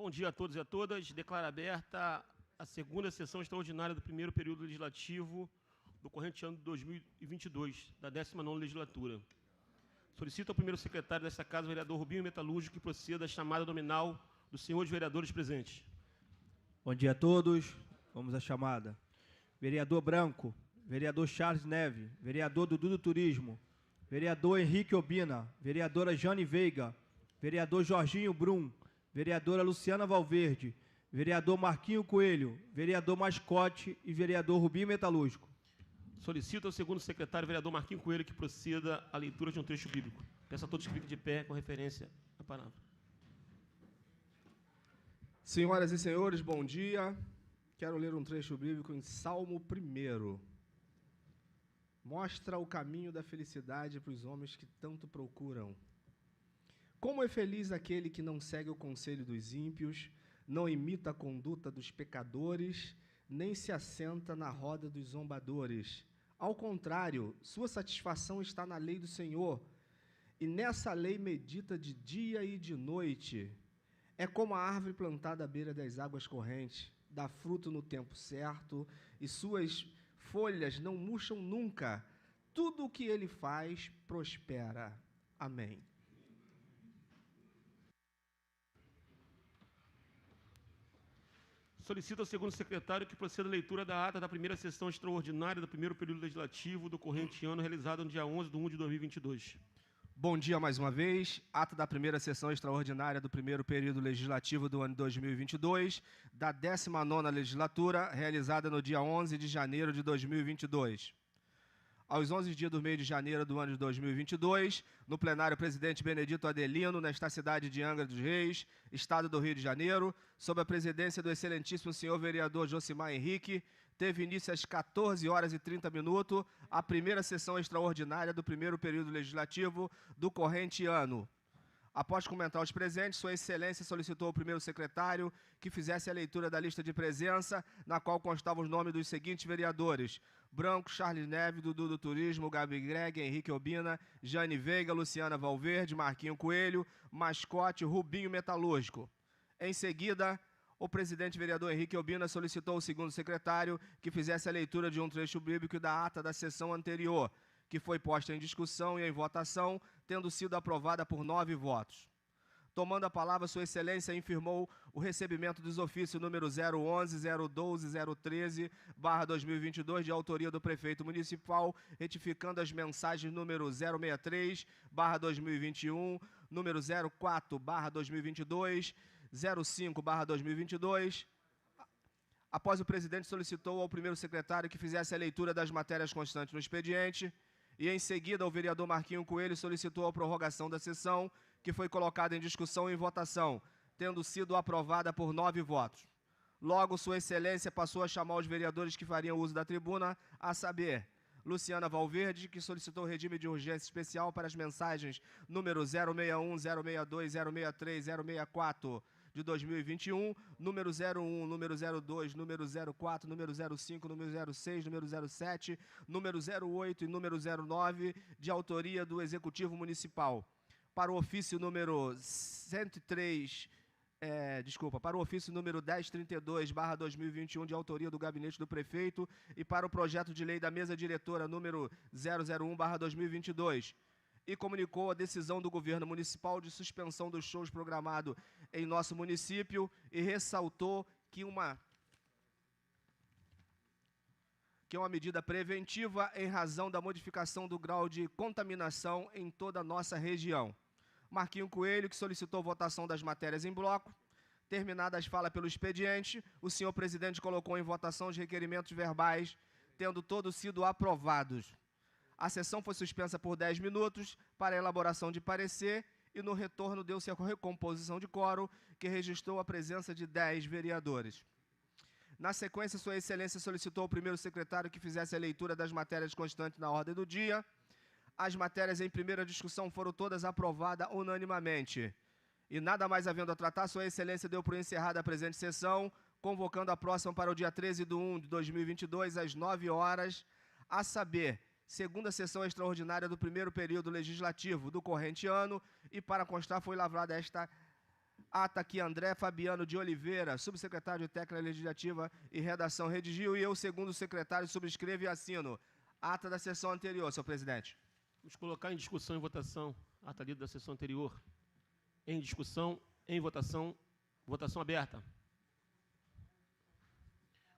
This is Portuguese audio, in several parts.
Bom dia a todos e a todas. Declaro aberta a segunda sessão extraordinária do primeiro período legislativo do corrente ano de 2022, da 19ª legislatura. Solicito ao primeiro secretário desta Casa, o vereador Rubinho Metalúrgico, que proceda à chamada nominal dos senhores vereadores presentes. Bom dia a todos. Vamos à chamada. Vereador Branco, vereador Charles Neve, vereador Dudu do Turismo, vereador Henrique Obina, vereadora Jane Veiga, vereador Jorginho Brum, vereadora Luciana Valverde, vereador Marquinho Coelho, vereador Mascote e vereador Rubinho Metalúrgico. Solicito ao segundo secretário, vereador Marquinho Coelho, que proceda à leitura de um trecho bíblico. Peço a todos que fiquem de pé com referência à palavra. Senhoras e senhores, bom dia. Quero ler um trecho bíblico em Salmo 1. Mostra o caminho da felicidade para os homens que tanto procuram. Como é feliz aquele que não segue o conselho dos ímpios, não imita a conduta dos pecadores, nem se assenta na roda dos zombadores. Ao contrário, sua satisfação está na lei do Senhor, e nessa lei medita de dia e de noite. É como a árvore plantada à beira das águas correntes, dá fruto no tempo certo, e suas folhas não murcham nunca. Tudo o que ele faz prospera. Amém. Solicito ao segundo secretário que proceda à leitura da ata da primeira sessão extraordinária do primeiro período legislativo do corrente ano, realizada no dia 11 de 1 de 2022. Bom dia mais uma vez. Ata da primeira sessão extraordinária do primeiro período legislativo do ano 2022, da 19ª legislatura, realizada no dia 11 de janeiro de 2022. Aos 11 dias do mês de janeiro do ano de 2022, no plenário presidente Benedito Adelino, nesta cidade de Angra dos Reis, estado do Rio de Janeiro, sob a presidência do excelentíssimo senhor vereador Josimar Henrique, teve início às 14 horas e 30 minutos a primeira sessão extraordinária do primeiro período legislativo do corrente ano. Após comentar os presentes, Sua Excelência solicitou ao primeiro secretário que fizesse a leitura da lista de presença, na qual constavam os nomes dos seguintes vereadores: Branco, Charles Neve, Dudu do Turismo, Gabi Greg, Henrique Obina, Jane Veiga, Luciana Valverde, Marquinho Coelho, Mascote, Rubinho Metalúrgico. Em seguida, o presidente vereador Henrique Obina solicitou ao segundo secretário que fizesse a leitura de um trecho bíblico da ata da sessão anterior, que foi posta em discussão e em votação, tendo sido aprovada por 9 votos. Tomando a palavra, Sua Excelência infirmou o recebimento dos ofícios número 011, 012 e 013/2022, de autoria do prefeito municipal, retificando as mensagens número 063/2021, número 04/2022, 05/2022. Após o presidente solicitou ao primeiro secretário que fizesse a leitura das matérias constantes no expediente, e em seguida o vereador Marquinho Coelho solicitou a prorrogação da sessão, que foi colocada em discussão e em votação, tendo sido aprovada por 9 votos. Logo, Sua Excelência passou a chamar os vereadores que fariam uso da tribuna, a saber: Luciana Valverde, que solicitou regime de urgência especial para as mensagens número 061, 062, 063, 064 de 2021, número 01, número 02, número 04, número 05, número 06, número 07, número 08 e número 09, de autoria do Executivo Municipal. Para o ofício número 103, para o ofício número 1032/2021, de autoria do Gabinete do Prefeito, e para o projeto de lei da Mesa Diretora número 001/2022. E comunicou a decisão do governo municipal de suspensão dos shows programados em nosso município e ressaltou que uma medida preventiva em razão da modificação do grau de contaminação em toda a nossa região. Marquinho Coelho, que solicitou votação das matérias em bloco. Terminadas as falas pelo expediente, o senhor presidente colocou em votação os requerimentos verbais, tendo todos sido aprovados. A sessão foi suspensa por 10 minutos para a elaboração de parecer e, no retorno, deu-se a recomposição de quórum, que registrou a presença de 10 vereadores. Na sequência, Sua Excelência solicitou ao primeiro secretário que fizesse a leitura das matérias constantes na ordem do dia. As matérias em primeira discussão foram todas aprovadas unanimamente. E nada mais havendo a tratar, Sua Excelência deu por encerrada a presente sessão, convocando a próxima para o dia 13 de 1 de 2022, às 9 horas, a saber: segunda sessão extraordinária do primeiro período legislativo do corrente ano, e para constar foi lavrada esta Ata que André Fabiano de Oliveira, subsecretário de Técnica Legislativa e Redação, redigiu, e eu, segundo secretário, subscrevo e assino. Ata da sessão anterior, senhor presidente. Vamos colocar em discussão e votação a ata lida da sessão anterior. Em discussão, em votação, votação aberta.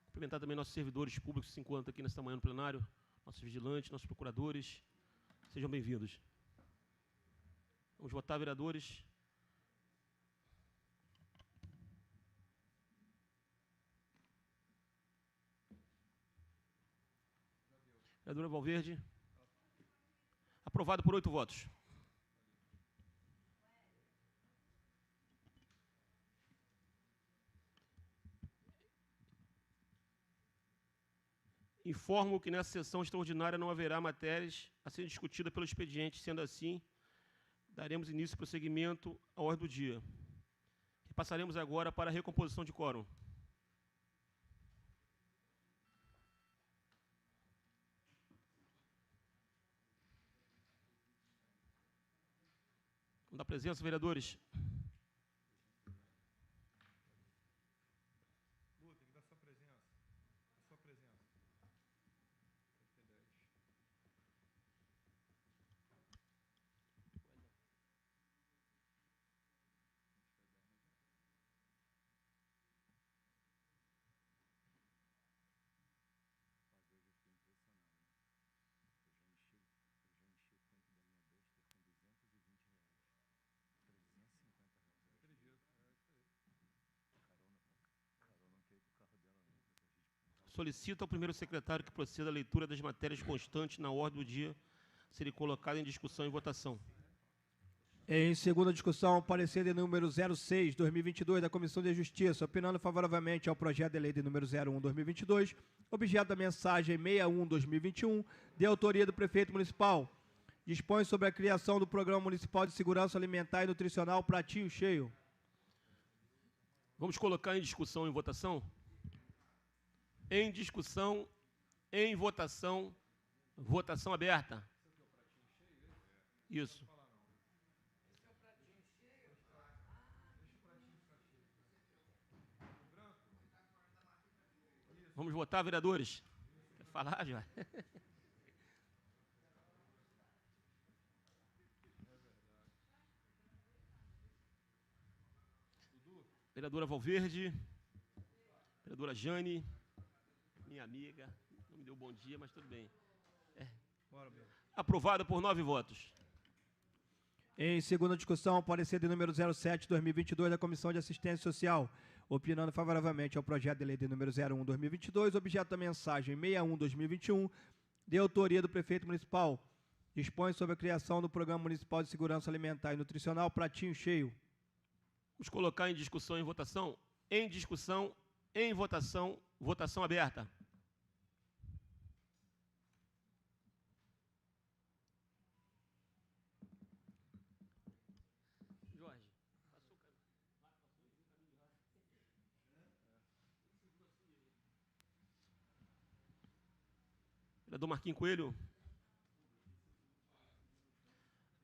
Cumprimentar também nossos servidores públicos que se encontram aqui nesta manhã no plenário, nossos vigilantes, nossos procuradores. Sejam bem-vindos. Vamos votar, vereadores. Vereadora Valverde. Aprovado por 8 votos. Informo que nessa sessão extraordinária não haverá matérias a serem discutidas pelo expediente. Sendo assim, daremos início ao prosseguimento à ordem do dia. Passaremos agora para a recomposição de quórum. Vamos dar presença, vereadores. Tem que dar sua presença. Sua presença. Solicito ao primeiro secretário que proceda à leitura das matérias constantes na ordem do dia serem colocadas em discussão e votação. Em segunda discussão, parecer de número 06/2022 da Comissão de Justiça, opinando favoravelmente ao projeto de lei de número 01/2022, objeto da mensagem 61/2021, de autoria do prefeito municipal. Dispõe sobre a criação do Programa Municipal de Segurança Alimentar e Nutricional Pratinho Cheio. Vamos colocar em discussão e votação? Em discussão, em votação, votação aberta. Isso. Vamos votar, vereadores? Quer falar, já? Vereadora Valverde, vereadora Jane, minha amiga, não me deu bom dia, mas tudo bem. Aprovado por 9 votos. Em segunda discussão, parecer de número 07/2022 da Comissão de Assistência Social, opinando favoravelmente ao projeto de lei de número 01/2022, objeto da mensagem 61/2021, de autoria do prefeito municipal. Dispõe sobre a criação do Programa Municipal de Segurança Alimentar e Nutricional Pratinho Cheio. Vamos colocar em discussão e votação? Em discussão, em votação, votação aberta. Jorge, passou o caminho. Vereador Marquinhos Coelho.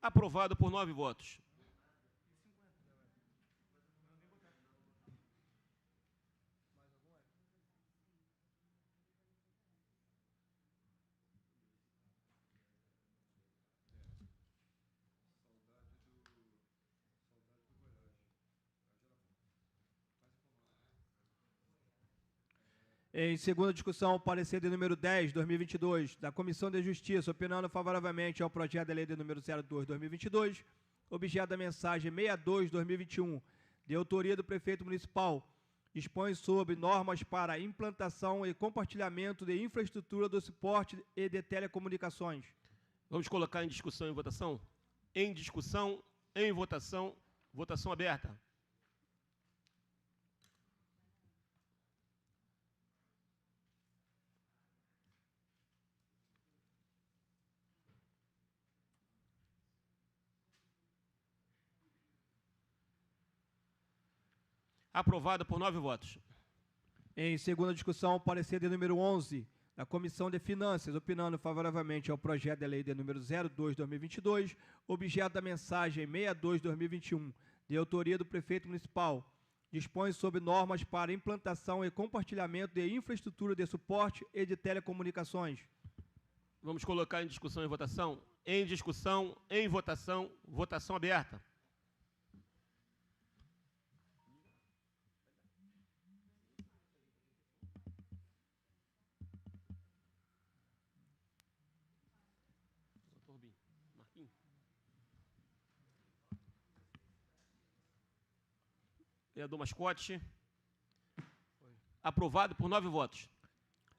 Aprovado por 9 votos. Em segunda discussão, parecer de número 10/2022 da Comissão de Justiça, opinando favoravelmente ao projeto de lei de número 02/2022, objeto da mensagem 62/2021, de autoria do prefeito municipal, dispõe sobre normas para implantação e compartilhamento de infraestrutura do suporte e de telecomunicações. Vamos colocar em discussão e votação? Em discussão, em votação, votação aberta. Aprovada por 9 votos. Em segunda discussão, parecer de número 11 da Comissão de Finanças, opinando favoravelmente ao projeto de lei de número 02/2022, objeto da mensagem 62/2021, de autoria do prefeito municipal, dispõe sobre normas para implantação e compartilhamento de infraestrutura de suporte e de telecomunicações. Vamos colocar em discussão e votação? Em discussão, em votação, votação aberta. Vereador Mascote. Aprovado por 9 votos.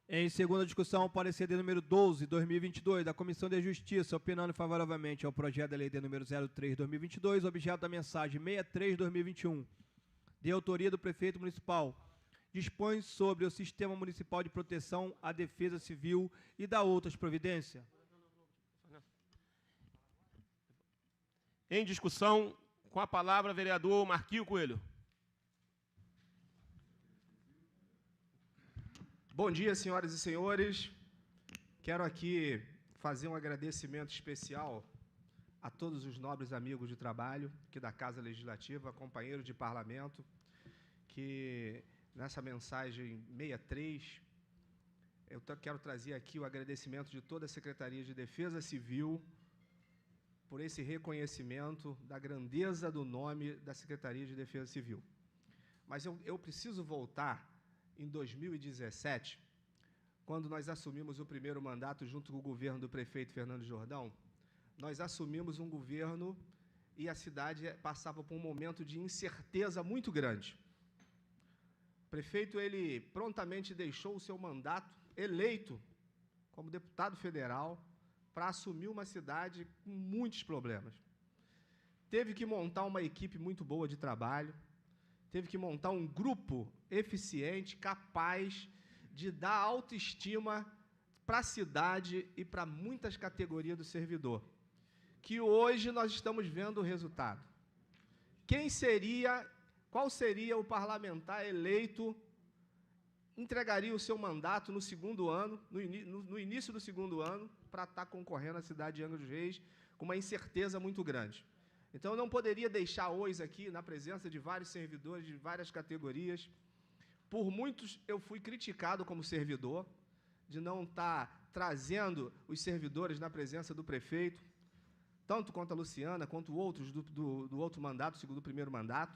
Em segunda discussão, o parecer de número 12, 2022, da Comissão de Justiça, opinando favoravelmente ao projeto da lei de número 03, 2022, objeto da mensagem 63, 2021, de autoria do prefeito municipal, dispõe sobre o Sistema Municipal de Proteção à Defesa Civil e dá outras providências. Em discussão, com a palavra, vereador Marquinho Coelho. Bom dia, senhoras e senhores. Quero aqui fazer um agradecimento especial a todos os nobres amigos de trabalho aqui da Casa Legislativa, companheiros de parlamento, que nessa mensagem 63, eu quero trazer aqui o agradecimento de toda a Secretaria de Defesa Civil por esse reconhecimento da grandeza do nome da Secretaria de Defesa Civil. Mas eu preciso voltar em 2017, quando nós assumimos o primeiro mandato junto com o governo do prefeito Fernando Jordão. Nós assumimos um governo e a cidade passava por um momento de incerteza muito grande. O prefeito, ele prontamente deixou o seu mandato, eleito como deputado federal, para assumir uma cidade com muitos problemas. Teve que montar uma equipe muito boa de trabalho, teve que montar um grupo eficiente, capaz de dar autoestima para a cidade e para muitas categorias do servidor, que hoje nós estamos vendo o resultado. Qual seria o parlamentar eleito, entregaria o seu mandato no segundo ano, no início do segundo ano, para estar concorrendo à cidade de Angra dos Reis, com uma incerteza muito grande. Então, eu não poderia deixar hoje aqui, na presença de vários servidores de várias categorias. Por muitos, eu fui criticado como servidor, de não estar trazendo os servidores na presença do prefeito, tanto quanto a Luciana, quanto outros do outro mandato, segundo o primeiro mandato.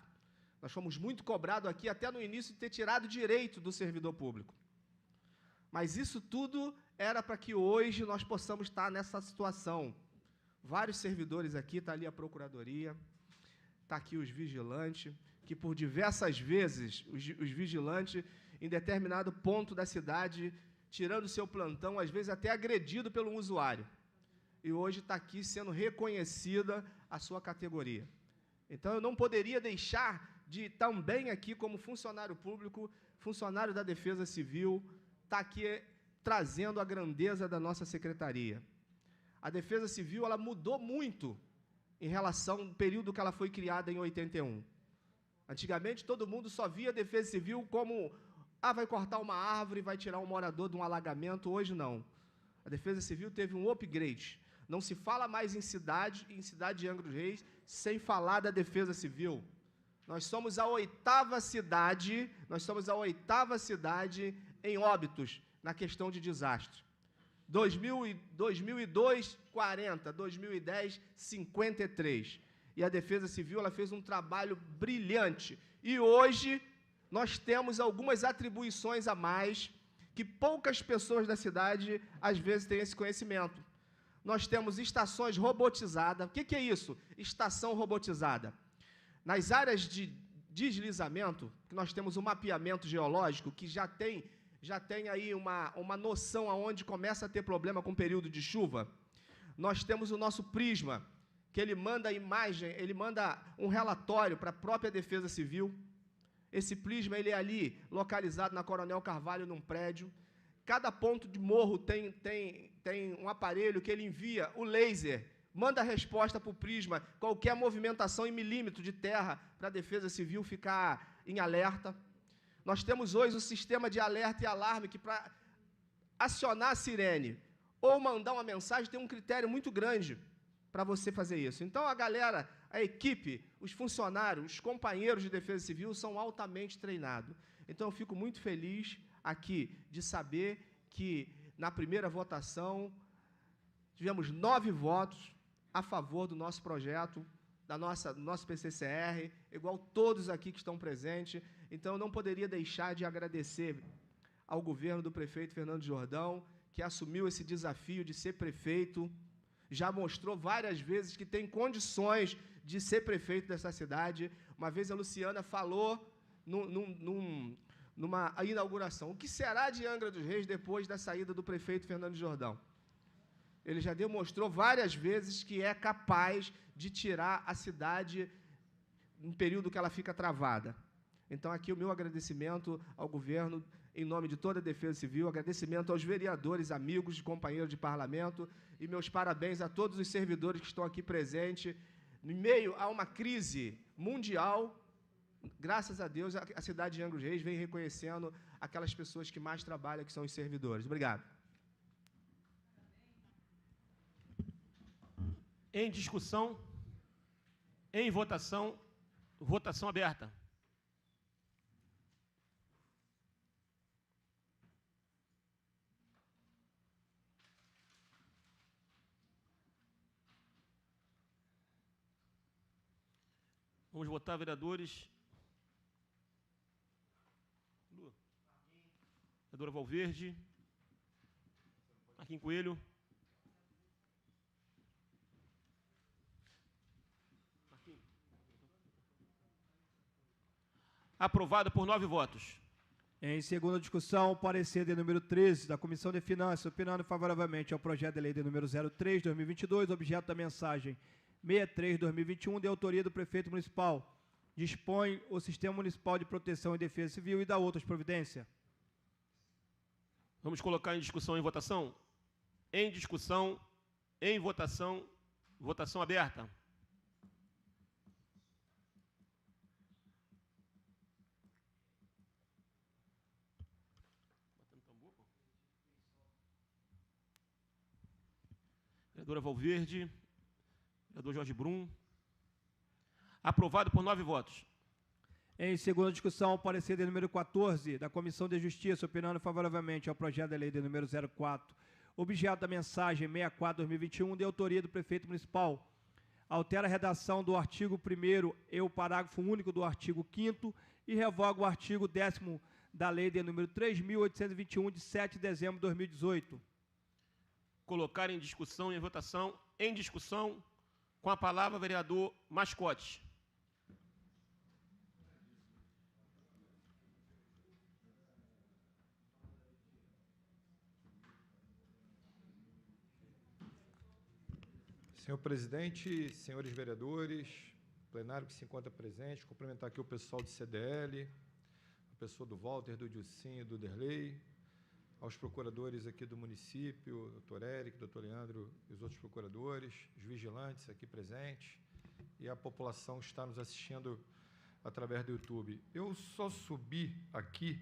Nós fomos muito cobrados aqui, até no início, de ter tirado direito do servidor público. Mas isso tudo era para que hoje nós possamos estar nessa situação. Vários servidores aqui, está ali a Procuradoria, está aqui os vigilantes, que por diversas vezes, os vigilantes, em determinado ponto da cidade, tirando o seu plantão, às vezes até agredido pelo usuário. E hoje está aqui sendo reconhecida a sua categoria. Então, eu não poderia deixar de também aqui, como funcionário público, funcionário da Defesa Civil, estar aqui trazendo a grandeza da nossa secretaria. A Defesa Civil, ela mudou muito em relação ao período que ela foi criada em 81. Antigamente, todo mundo só via a Defesa Civil como vai cortar uma árvore, vai tirar um morador de um alagamento. Hoje, não. A Defesa Civil teve um upgrade. Não se fala mais em cidade de Angra dos Reis, sem falar da Defesa Civil. Nós somos a oitava cidade em óbitos na questão de desastre. 2002, 40, 2010, 53. E a Defesa Civil, ela fez um trabalho brilhante. E hoje nós temos algumas atribuições a mais que poucas pessoas da cidade, às vezes, têm esse conhecimento. Nós temos estações robotizadas. O que é isso? Estação robotizada. Nas áreas de deslizamento, que nós temos um mapeamento geológico que já tem aí uma noção aonde começa a ter problema com o período de chuva. Nós temos o nosso Prisma, que ele manda a imagem, ele manda um relatório para a própria Defesa Civil. Esse Prisma, ele é ali, localizado na Coronel Carvalho, num prédio. Cada ponto de morro tem um aparelho que ele envia o laser, manda a resposta para o Prisma, qualquer movimentação em milímetro de terra, para a Defesa Civil ficar em alerta. Nós temos hoje o sistema de alerta e alarme, que para acionar a sirene ou mandar uma mensagem tem um critério muito grande para você fazer isso. Então, a galera, a equipe, os funcionários, os companheiros de Defesa Civil são altamente treinados. Então, eu fico muito feliz aqui de saber que, na primeira votação, tivemos 9 votos a favor do nosso projeto, do nosso PCCR, igual todos aqui que estão presentes. Então, eu não poderia deixar de agradecer ao governo do prefeito Fernando Jordão, que assumiu esse desafio de ser prefeito, já mostrou várias vezes que tem condições de ser prefeito dessa cidade. Uma vez a Luciana falou numa inauguração: o que será de Angra dos Reis depois da saída do prefeito Fernando Jordão? Ele já demonstrou várias vezes que é capaz de tirar a cidade em período que ela fica travada. Então, aqui o meu agradecimento ao governo, em nome de toda a Defesa Civil, agradecimento aos vereadores, amigos, companheiros de parlamento, e meus parabéns a todos os servidores que estão aqui presentes. Em meio a uma crise mundial, graças a Deus, a cidade de Angra dos Reis vem reconhecendo aquelas pessoas que mais trabalham, que são os servidores. Obrigado. Em discussão, em votação, votação aberta. Vamos votar, vereadores. Vereadora Valverde. Marquinhos Coelho. Aprovado por 9 votos. Em segunda discussão, o parecer de número 13 da Comissão de Finanças, opinando favoravelmente ao projeto de lei de número 03/2022, objeto da mensagem 63/2021, de autoria do prefeito municipal. Dispõe o Sistema Municipal de Proteção e Defesa Civil e dá outras providências. Vamos colocar em discussão e em votação? Em discussão, em votação, votação aberta. Vereadora Valverde, vereador Jorge Brum. Aprovado por 9 votos. Em segunda discussão, o parecer de número 14 da Comissão de Justiça, opinando favoravelmente ao projeto de lei de número 04, objeto da mensagem 64/2021, de autoria do prefeito municipal. Altera a redação do artigo 1º e o parágrafo único do artigo 5º e revoga o artigo 10º da lei de número 3.821, de 7 de dezembro de 2018. Colocar em discussão e em votação. Em discussão, com a palavra, vereador Mascote. Senhor presidente, senhores vereadores, plenário que se encontra presente, cumprimentar aqui o pessoal do CDL, a pessoa do Walter, do Dilcinho e do Derlei, aos procuradores aqui do município, doutor Érico, doutor Leandro e os outros procuradores, os vigilantes aqui presentes e a população que está nos assistindo através do YouTube. Eu só subi aqui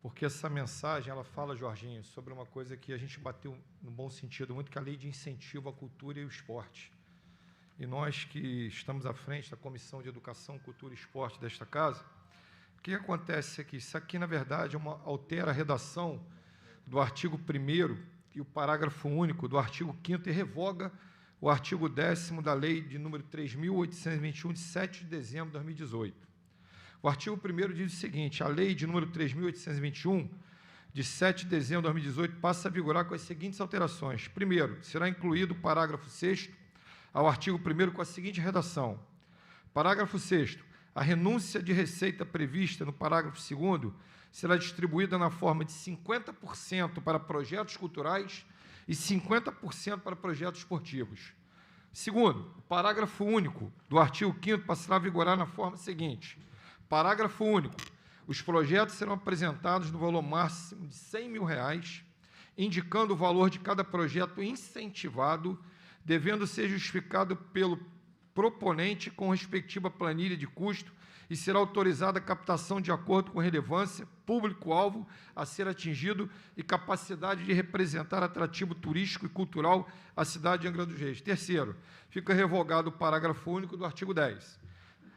porque essa mensagem, ela fala, Jorginho, sobre uma coisa que a gente bateu no bom sentido muito, que é a lei de incentivo à cultura e ao esporte. E nós que estamos à frente da Comissão de Educação, Cultura e Esporte desta casa, o que acontece aqui? Isso aqui, na verdade, altera a redação do artigo 1º e o parágrafo único do artigo 5º e revoga o artigo 10º da lei de número 3.821, de 7 de dezembro de 2018. O artigo 1º diz o seguinte: a lei de número 3.821, de 7 de dezembro de 2018, passa a vigorar com as seguintes alterações. Primeiro, será incluído o parágrafo 6º ao artigo 1º com a seguinte redação: parágrafo 6º, a renúncia de receita prevista no parágrafo 2º será distribuída na forma de 50% para projetos culturais e 50% para projetos esportivos. Segundo, o parágrafo único do artigo 5º passará a vigorar na forma seguinte: parágrafo único, os projetos serão apresentados no valor máximo de R$100 mil, indicando o valor de cada projeto incentivado, devendo ser justificado pelo proponente com respectiva planilha de custo e será autorizada a captação de acordo com relevância, público-alvo a ser atingido e capacidade de representar atrativo turístico e cultural à cidade de Angra dos Reis. Terceiro, fica revogado o parágrafo único do artigo 10.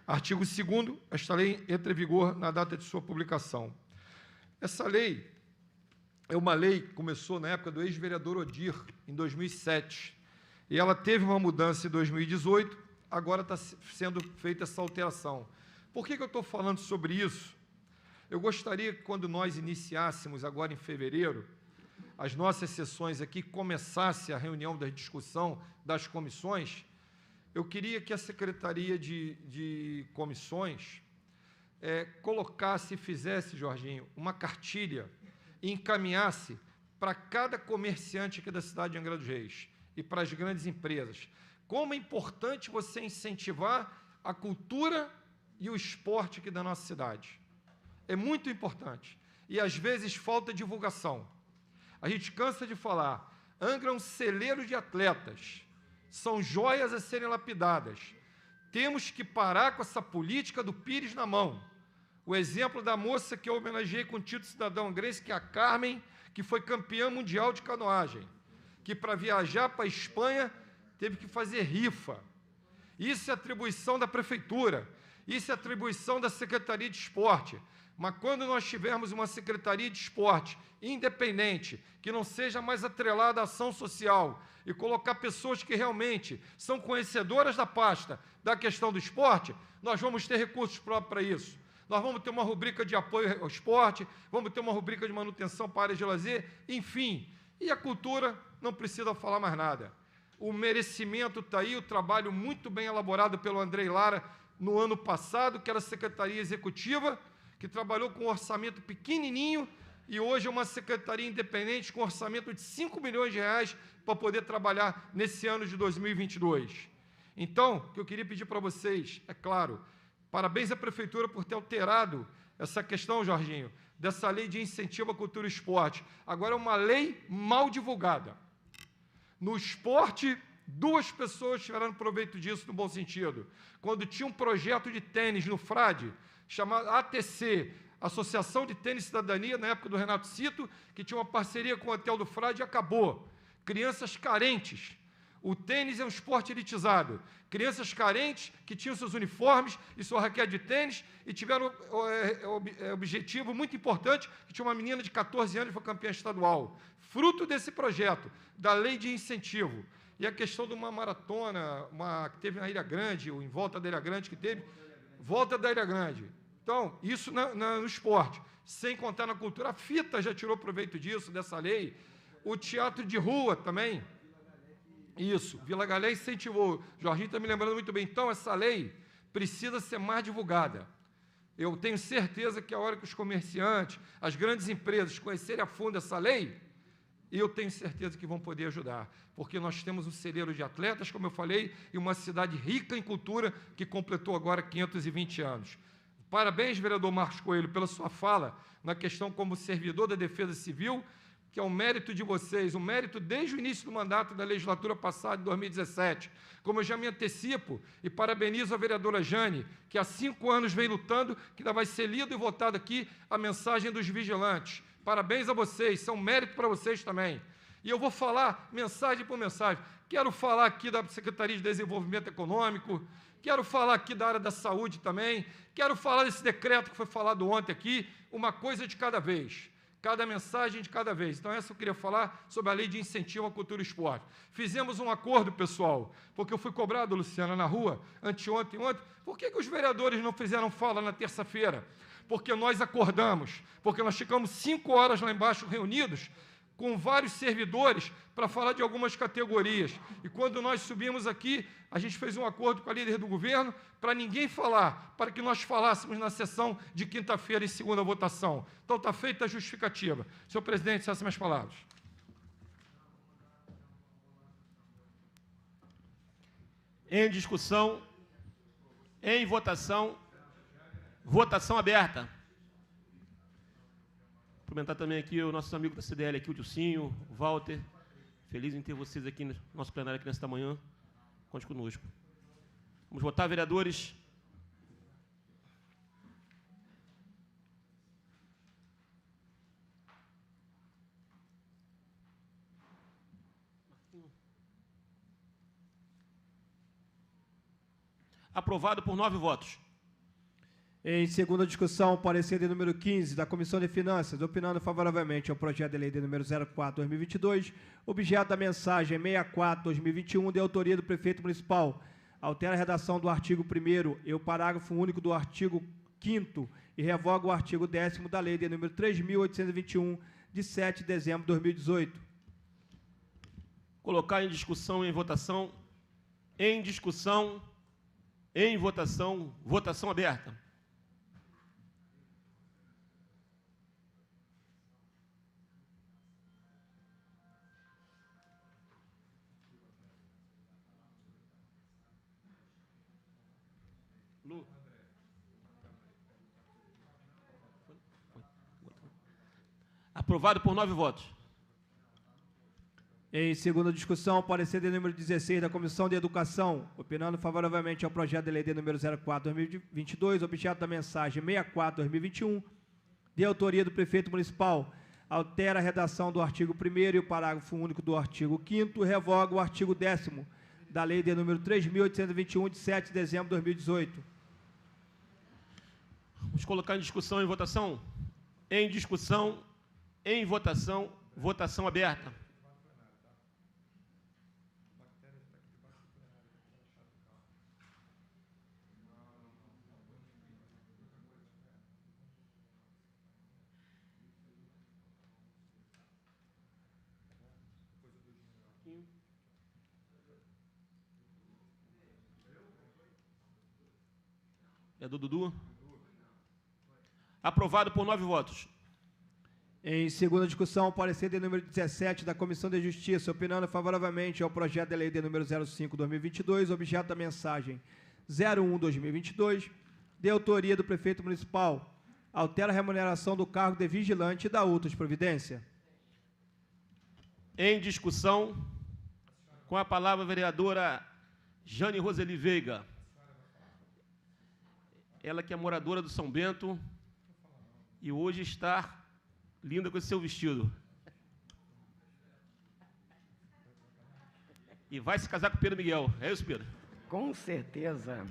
Artigo 2º, esta lei entra em vigor na data de sua publicação. Essa lei é uma lei que começou na época do ex-vereador Odir, em 2007, e ela teve uma mudança em 2018, agora está sendo feita essa alteração. Por que eu estou falando sobre isso? Eu gostaria que, quando nós iniciássemos agora em fevereiro, as nossas sessões aqui, começasse a reunião da discussão das comissões, eu queria que a Secretaria de Comissões colocasse e fizesse, Jorginho, uma cartilha e encaminhasse para cada comerciante aqui da cidade de Angra dos Reis e para as grandes empresas. Como é importante você incentivar a cultura e o esporte aqui da nossa cidade. É muito importante. E, às vezes, falta divulgação. A gente cansa de falar, Angra é um celeiro de atletas, são joias a serem lapidadas. Temos que parar com essa política do pires na mão. O exemplo da moça que eu homenageei com o título de cidadão angrense, que é a Carmen, que foi campeã mundial de canoagem, que, para viajar para a Espanha, teve que fazer rifa. Isso é atribuição da prefeitura, isso é atribuição da Secretaria de Esporte. Mas quando nós tivermos uma Secretaria de Esporte independente, que não seja mais atrelada à ação social, e colocar pessoas que realmente são conhecedoras da pasta da questão do esporte, nós vamos ter recursos próprios para isso. Nós vamos ter uma rubrica de apoio ao esporte, vamos ter uma rubrica de manutenção para áreas de lazer, enfim. E a cultura, não precisa falar mais nada. O merecimento está aí, o trabalho muito bem elaborado pelo Andrei Lara no ano passado, que era Secretaria Executiva, que trabalhou com um orçamento pequenininho, e hoje é uma secretaria independente com um orçamento de 5 milhões de reais para poder trabalhar nesse ano de 2022. Então, o que eu queria pedir para vocês, é claro, parabéns à Prefeitura por ter alterado essa questão, Jorginho, dessa lei de incentivo à cultura e esporte. Agora é uma lei mal divulgada. No esporte, 2 pessoas tiveram proveito disso no bom sentido. Quando tinha um projeto de tênis no Frade, chamado ATC, Associação de Tênis e Cidadania, na época do Renato Cito, que tinha uma parceria com o Hotel do Frade, e acabou. Crianças carentes. O tênis é um esporte elitizado. Crianças carentes que tinham seus uniformes e sua raquete de tênis e tiveram objetivo muito importante, que tinha uma menina de 14 anos que foi campeã estadual. Fruto desse projeto, da lei de incentivo. E a questão de uma maratona, que teve na Ilha Grande, ou em volta da Ilha Grande, que teve, volta da Ilha Grande. Então, isso no esporte, sem contar na cultura. A FITA já tirou proveito disso, dessa lei. O teatro de rua também. Isso, Vila Galé incentivou. Jorginho está me lembrando muito bem. Então, essa lei precisa ser mais divulgada. Eu tenho certeza que a hora que os comerciantes, as grandes empresas conhecerem a fundo essa lei, eu tenho certeza que vão poder ajudar. Porque nós temos um celeiro de atletas, como eu falei, e uma cidade rica em cultura que completou agora 520 anos. Parabéns, vereador Marcos Coelho, pela sua fala na questão como servidor da Defesa Civil, que é um mérito de vocês, um mérito desde o início do mandato da legislatura passada, de 2017. Como eu já me antecipo, e parabenizo a vereadora Jane, que há 5 anos vem lutando, que ainda vai ser lido e votado aqui a mensagem dos vigilantes. Parabéns a vocês, isso é um mérito para vocês também. E eu vou falar mensagem por mensagem. Quero falar aqui da Secretaria de Desenvolvimento Econômico, quero falar aqui da área da saúde também, quero falar desse decreto que foi falado ontem aqui, uma coisa de cada vez, cada mensagem de cada vez. Então, essa eu queria falar sobre a lei de incentivo à cultura e esporte. Fizemos um acordo, pessoal, porque eu fui cobrado, Luciana, na rua, anteontem, ontem. Por que os vereadores não fizeram fala na terça-feira? Porque nós acordamos, porque nós ficamos 5 horas lá embaixo reunidos, com vários servidores para falar de algumas categorias. E quando nós subimos aqui, a gente fez um acordo com a líder do governo para ninguém falar, para que nós falássemos na sessão de quinta-feira em segunda votação. Então está feita a justificativa. Senhor presidente, essas são minhas palavras. Em discussão, em votação, votação aberta. Cumprimentar também aqui o nosso amigo da CDL, aqui, o Dilcinho, o Walter. Feliz em ter vocês aqui no nosso plenário aqui nesta manhã. Conte conosco. Vamos votar, vereadores. Aprovado por 9 votos. Em segunda discussão, parecer de número 15 da Comissão de Finanças, opinando favoravelmente ao projeto de lei de número 04/2022, objeto da mensagem 64/2021, de autoria do prefeito municipal. Altera a redação do artigo 1º e o parágrafo único do artigo 5º e revoga o artigo 10º da lei de número 3.821, de 7 de dezembro de 2018. Colocar em discussão e em votação. Em discussão, em votação. Votação aberta. Lu. Aprovado por 9 votos. Em segunda discussão, parecer de número 16 da Comissão de Educação, opinando favoravelmente ao projeto de lei de número 04/2022, objeto da mensagem 64/2021, de autoria do prefeito municipal. Altera a redação do artigo 1º e o parágrafo único do artigo 5º, revoga o artigo 10º da lei de número 3.821, de 7 de dezembro de 2018. Vamos colocar em discussão e em votação. Em discussão, em votação. Votação aberta. É do Dudu? Aprovado por 9 votos. Em segunda discussão, parecer de número 17 da Comissão de Justiça, opinando favoravelmente ao projeto de lei de número 05/2022, objeto da mensagem 01/2022, de autoria do prefeito municipal. Altera a remuneração do cargo de vigilante e da outras providência. Em discussão, com a palavra a vereadora Jane Roseli Veiga. Ela que é moradora do São Bento e hoje está linda com esse seu vestido. E vai se casar com o Pedro Miguel. É isso, Pedro? Com certeza.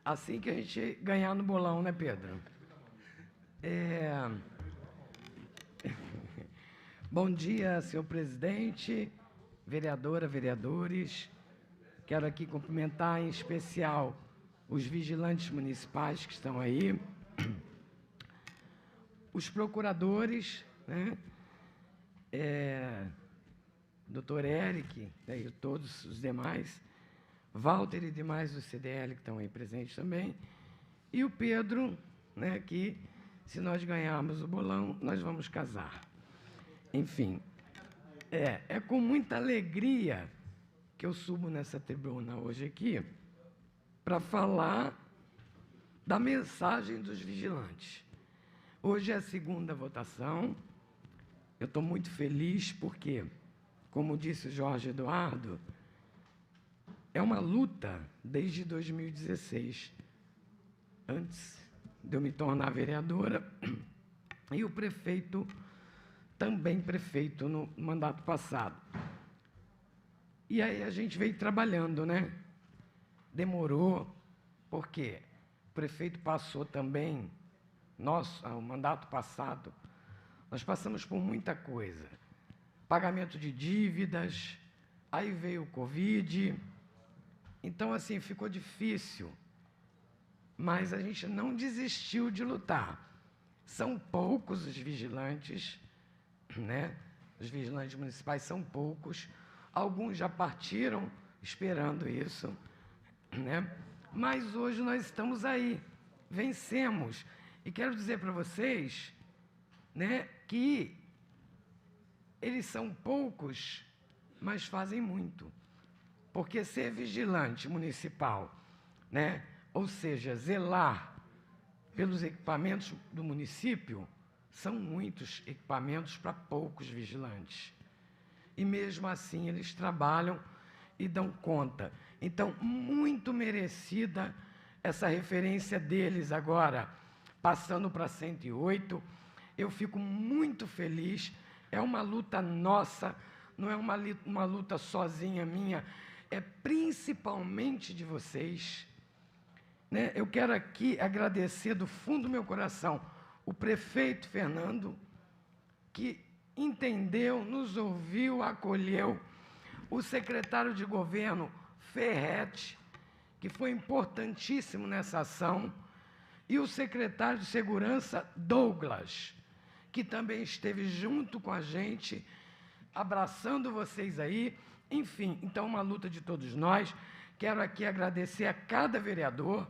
Assim que a gente ganhar no bolão, né, Pedro? Bom dia, senhor presidente, vereadora, vereadores. Quero aqui cumprimentar em especial os vigilantes municipais que estão aí, os procuradores, né? Doutor Eric, e todos os demais, Walter e demais do CDL que estão aí presentes também, e o Pedro, né, que, se nós ganharmos o bolão, nós vamos casar. Enfim, é com muita alegria que eu subo nessa tribuna hoje aqui para falar da mensagem dos vigilantes. Hoje é a segunda votação. Eu estou muito feliz porque, como disse o Jorge Eduardo, é uma luta desde 2016, antes de eu me tornar vereadora, e o prefeito, também prefeito no mandato passado. E aí a gente veio trabalhando, né? Demorou, porque o prefeito passou também, o mandato passado, nós passamos por muita coisa. Pagamento de dívidas, aí veio o Covid, então, assim, ficou difícil. Mas a gente não desistiu de lutar. São poucos os vigilantes, né? Os vigilantes municipais são poucos. Alguns já partiram esperando isso, né? Mas hoje nós estamos aí, vencemos. E quero dizer para vocês, né, que eles são poucos, mas fazem muito. Porque ser vigilante municipal, né, ou seja, zelar pelos equipamentos do município, são muitos equipamentos para poucos vigilantes. E mesmo assim eles trabalham e dão conta. Então, muito merecida essa referência deles agora, passando para 108. Eu fico muito feliz. É uma luta nossa, não é uma luta sozinha minha. é principalmente de vocês, né? Eu quero aqui agradecer do fundo do meu coração o prefeito Fernando, que entendeu, nos ouviu, acolheu, o secretário de governo Ferretti, que foi importantíssimo nessa ação, e o secretário de segurança Douglas, que também esteve junto com a gente, abraçando vocês aí. Enfim, então, uma luta de todos nós. Quero aqui agradecer a cada vereador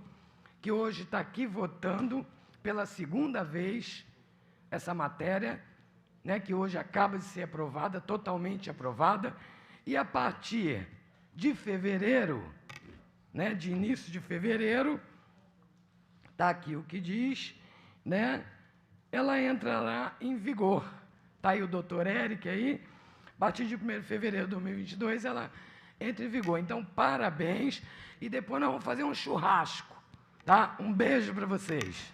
que hoje está aqui votando pela segunda vez essa matéria, né, que hoje acaba de ser aprovada, totalmente aprovada, e a partir de fevereiro, né, de início de fevereiro, está aqui o que diz, né, ela entrará em vigor. Está aí o doutor Eric aí, a partir de 1º de fevereiro de 2022, ela entra em vigor. Então, parabéns, e depois nós vamos fazer um churrasco, tá? Um beijo para vocês.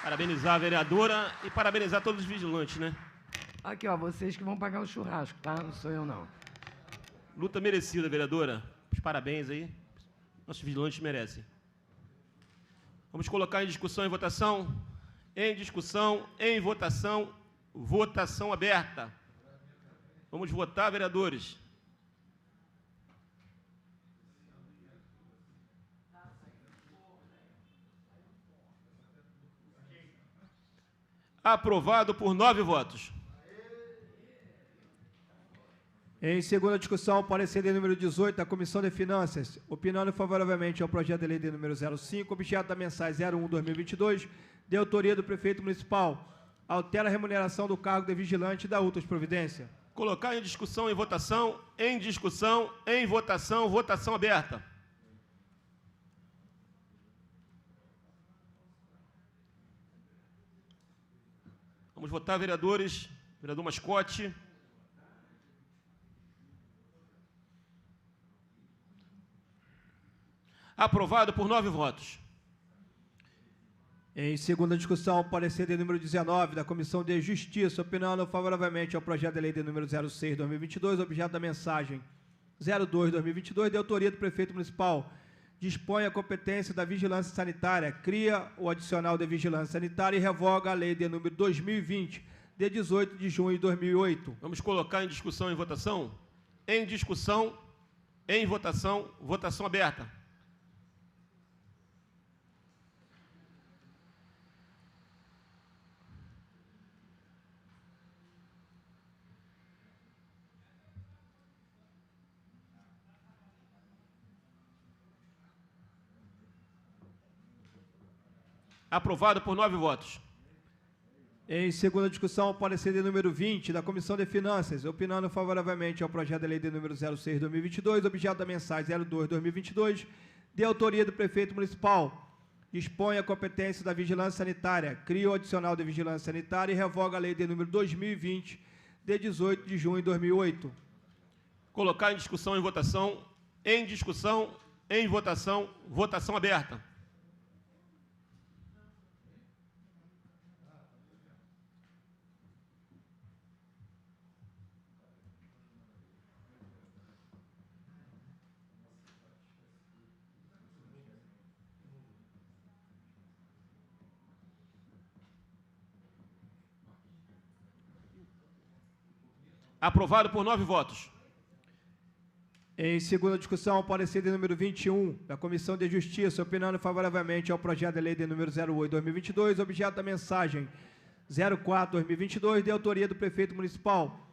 Parabenizar a vereadora e parabenizar todos os vigilantes, né? Aqui, ó, vocês que vão pagar o churrasco, tá? Não sou eu, não. Luta merecida, vereadora. Os parabéns aí. Nossos vigilantes merecem. Vamos colocar em discussão e votação. Em discussão, em votação. Votação aberta. Vamos votar, vereadores. Aprovado por 9 votos. Em segunda discussão, parecer de número 18 da Comissão de Finanças, opinando favoravelmente ao projeto de lei de número 05, objeto da mensagem 01/2022, de autoria do prefeito municipal, altera a remuneração do cargo de vigilante e da outras providências. Colocar em discussão e votação, em discussão, em votação, votação aberta. Vamos votar, vereadores. Vereador Mascote. Aprovado por 9 votos. Em segunda discussão, parecer de número 19 da Comissão de Justiça, opinando favoravelmente ao projeto de lei de número 06/2022, objeto da mensagem 02/2022, de autoria do prefeito municipal, dispõe a competência da vigilância sanitária, cria o adicional de vigilância sanitária e revoga a lei de número 2020, de 18 de junho de 2008. Vamos colocar em discussão e votação? Em discussão, em votação, votação aberta. Aprovado por 9 votos. Em segunda discussão, parecer de número 20 da Comissão de Finanças, opinando favoravelmente ao projeto de lei de número 06/2022, objeto da mensagem 02/2022, de autoria do prefeito municipal, dispõe a competência da vigilância sanitária, cria o adicional de vigilância sanitária e revoga a lei de número 2020, de 18 de junho de 2008. Colocar em discussão e votação, em discussão, em votação, votação aberta. Aprovado por 9 votos. Em segunda discussão, parecer de número 21 da Comissão de Justiça, opinando favoravelmente ao projeto de lei de número 08/2022, objeto da mensagem 04/2022, de autoria do prefeito municipal,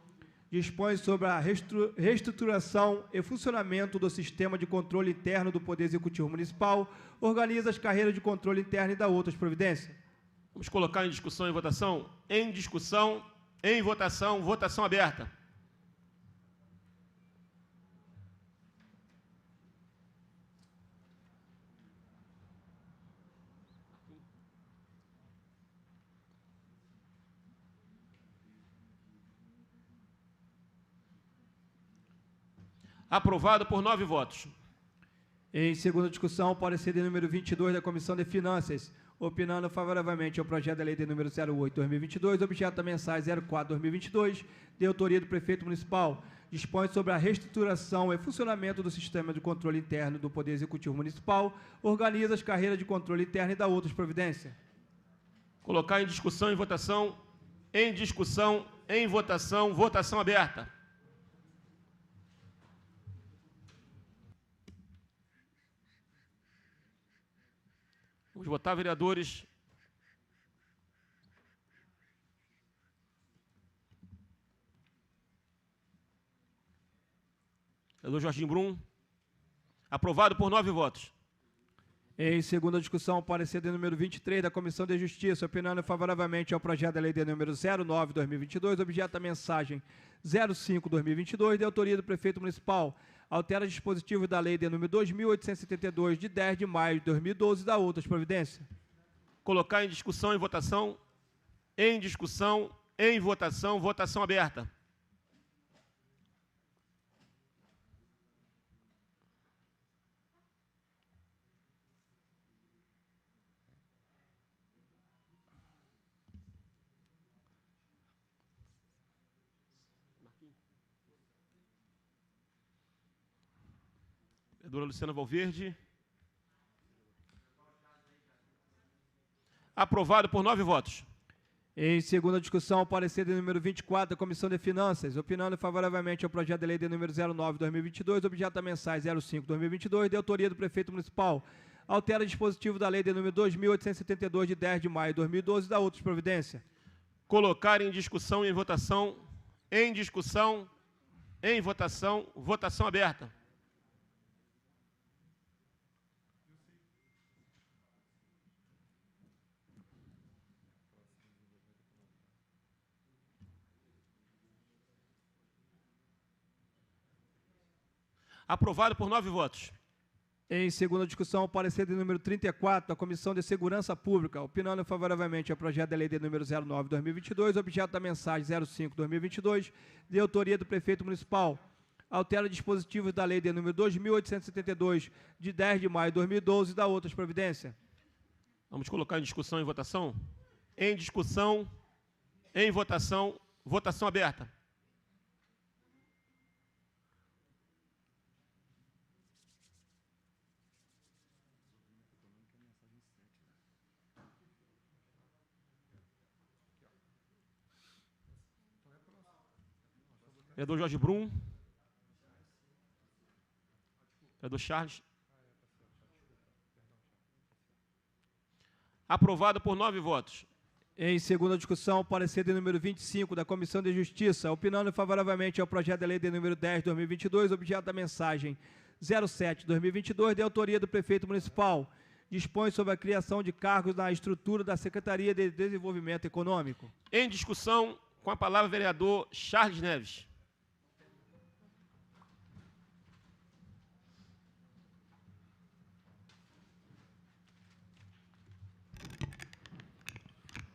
dispõe sobre a reestruturação e funcionamento do sistema de controle interno do Poder Executivo Municipal, organiza as carreiras de controle interno e dá outras providências. Vamos colocar em discussão e votação? Em discussão, em votação, votação aberta. Aprovado por 9 votos. Em segunda discussão, parecer de número 22 da Comissão de Finanças, Opinando favoravelmente ao projeto da lei de número 08/2022, objeto da mensagem 04/2022, de autoria do prefeito municipal, dispõe sobre a reestruturação e funcionamento do sistema de controle interno do Poder Executivo Municipal, organiza as carreiras de controle interno e dá outras providências. Colocar em discussão e votação. Em discussão, em votação, votação aberta. Vamos votar, vereadores. Vereador Jorginho Brum. Aprovado por 9 votos. Em segunda discussão, parecer de número 23 da Comissão de Justiça, opinando favoravelmente ao projeto da lei de número 09/2022, objeto da mensagem 05/2022, de autoria do prefeito municipal, altera dispositivos da lei de número 2.872, de 10 de maio de 2012, da outras providências. Colocar em discussão e votação. Em discussão, em votação, votação aberta. Vereadora Luciana Valverde. Aprovado por 9 votos. Em segunda discussão, parecer de número 24 da Comissão de Finanças, opinando favoravelmente ao projeto de lei de número 09/2022, objeto da mensagem 05/2022, de autoria do prefeito municipal, altera dispositivo da lei de número 2.872, de 10 de maio de 2012, da outras providências. Colocar em discussão e em votação. Em discussão, em votação, votação aberta. Aprovado por 9 votos. Em segunda discussão, parecer de número 34 da Comissão de Segurança Pública, opinando favoravelmente ao projeto da lei de número 09/2022, objeto da mensagem 05/2022, de autoria do prefeito municipal, altera dispositivos da lei de número 2.872, de 10 de maio de 2012, da outras providências. Vamos colocar em discussão e votação. Em discussão, em votação, votação aberta. Vereador Jorge Brum. Vereador Charles. Aprovado por 9 votos. Em segunda discussão, parecer de número 25 da Comissão de Justiça, opinando favoravelmente ao projeto de lei de número 10/2022, objeto da mensagem 07/2022, de autoria do prefeito municipal, dispõe sobre a criação de cargos na estrutura da Secretaria de Desenvolvimento Econômico. Em discussão, com a palavra o vereador Charles Neves.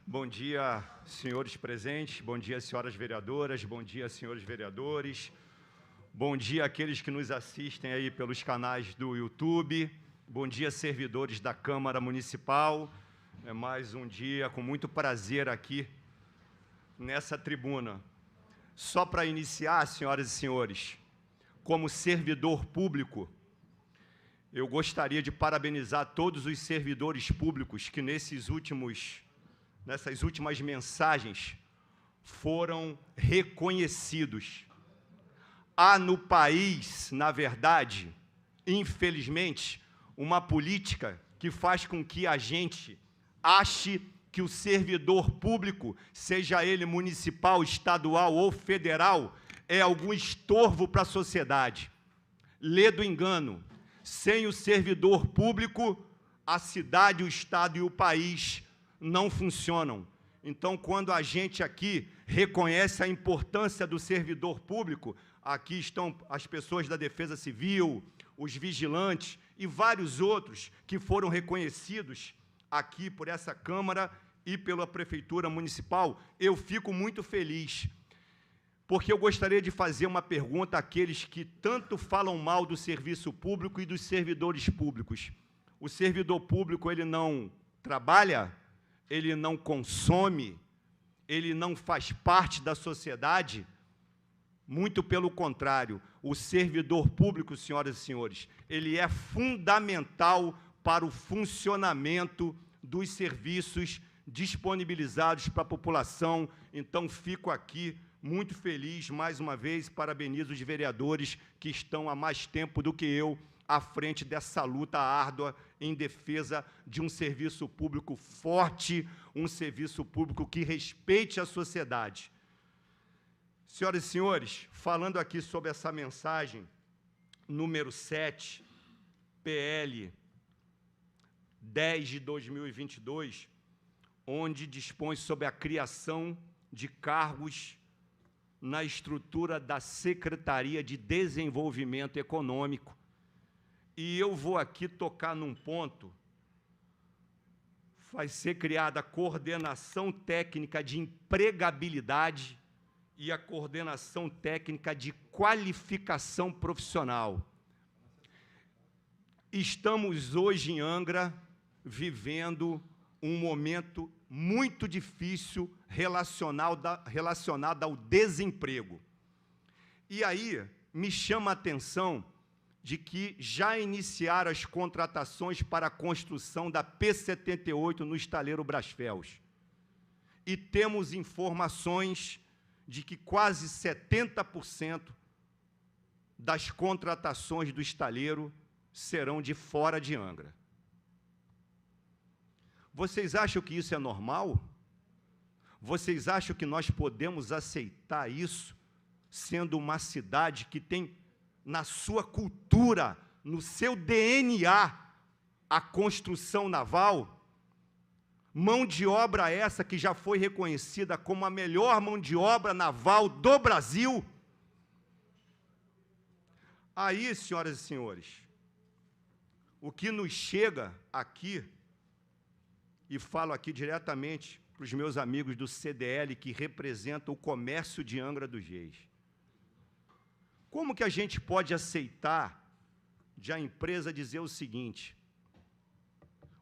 Bom dia, senhores presentes, bom dia, senhoras vereadoras, bom dia, senhores vereadores, bom dia àqueles que nos assistem aí pelos canais do YouTube, bom dia, servidores da Câmara Municipal. É mais um dia com muito prazer aqui nessa tribuna. Só para iniciar, senhoras e senhores, como servidor público, eu gostaria de parabenizar todos os servidores públicos que nessas últimas mensagens foram reconhecidos. Há no país, na verdade, infelizmente, uma política que faz com que a gente ache que o servidor público, seja ele municipal, estadual ou federal, é algum estorvo para a sociedade. Lê do engano. Sem o servidor público, a cidade, o estado e o país não funcionam. Então, quando a gente aqui reconhece a importância do servidor público, aqui estão as pessoas da Defesa Civil, os vigilantes e vários outros que foram reconhecidos aqui por essa Câmara e pela Prefeitura Municipal, eu fico muito feliz, porque eu gostaria de fazer uma pergunta àqueles que tanto falam mal do serviço público e dos servidores públicos. O servidor público, ele não trabalha, ele não consome, ele não faz parte da sociedade. Muito pelo contrário, o servidor público, senhoras e senhores, ele é fundamental para o funcionamento dos serviços disponibilizados para a população. Então, fico aqui muito feliz, mais uma vez, parabenizo os vereadores que estão há mais tempo do que eu à frente dessa luta árdua em defesa de um serviço público forte, um serviço público que respeite a sociedade. Senhoras e senhores, falando aqui sobre essa mensagem, número 7, PL 10 de 2022, onde dispõe sobre a criação de cargos na estrutura da Secretaria de Desenvolvimento Econômico. E eu vou aqui tocar num ponto. Vai ser criada a coordenação técnica de empregabilidade e a coordenação técnica de qualificação profissional. Estamos hoje em Angra vivendo um momento muito difícil relacionado ao desemprego. E aí me chama a atenção de que já iniciaram as contratações para a construção da P78 no estaleiro Brasfels. E temos informações de que quase 70% das contratações do estaleiro serão de fora de Angra. Vocês acham que isso é normal? Vocês acham que nós podemos aceitar isso, sendo uma cidade que tem na sua cultura, no seu DNA, a construção naval? Mão de obra essa que já foi reconhecida como a melhor mão de obra naval do Brasil. Aí, senhoras e senhores, o que nos chega aqui, e falo aqui diretamente para os meus amigos do CDL, que representam o comércio de Angra dos Reis. Como que a gente pode aceitar de a empresa dizer o seguinte: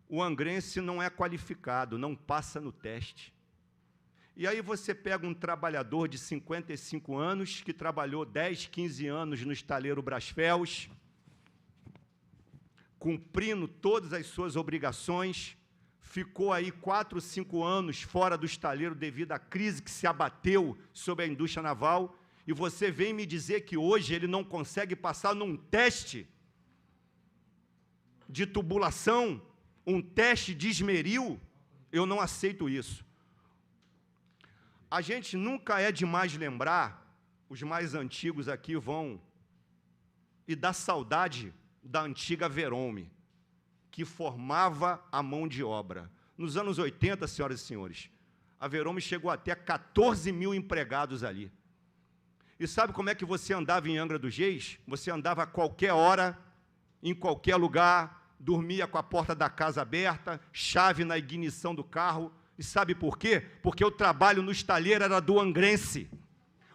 o angrense não é qualificado, não passa no teste. E aí você pega um trabalhador de 55 anos, que trabalhou 10, 15 anos no estaleiro Brasfels, cumprindo todas as suas obrigações, ficou aí 4, 5 anos fora do estaleiro devido à crise que se abateu sobre a indústria naval, e você vem me dizer que hoje ele não consegue passar num teste de tubulação, um teste de esmeril? Eu não aceito isso. A gente nunca é demais lembrar, os mais antigos aqui vão, e dá saudade da antiga Verome, que formava a mão de obra. Nos anos 80, senhoras e senhores, a Verome chegou até 14 mil empregados ali. E sabe como é que você andava em Angra dos Reis? Você andava a qualquer hora, em qualquer lugar, dormia com a porta da casa aberta, chave na ignição do carro. E sabe por quê? Porque o trabalho no estaleiro era do angrense.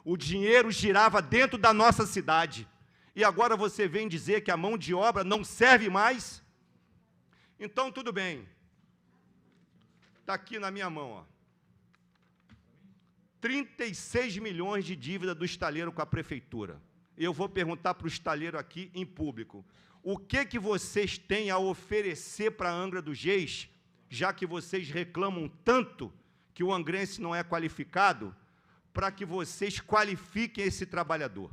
O dinheiro girava dentro da nossa cidade. E agora você vem dizer que a mão de obra não serve mais? Então, tudo bem. Está aqui na minha mão, ó. 36 milhões de dívida do estaleiro com a prefeitura. Eu vou perguntar para o estaleiro aqui em público: o que vocês têm a oferecer para Angra dos Reis, já que vocês reclamam tanto que o angrense não é qualificado, para que vocês qualifiquem esse trabalhador?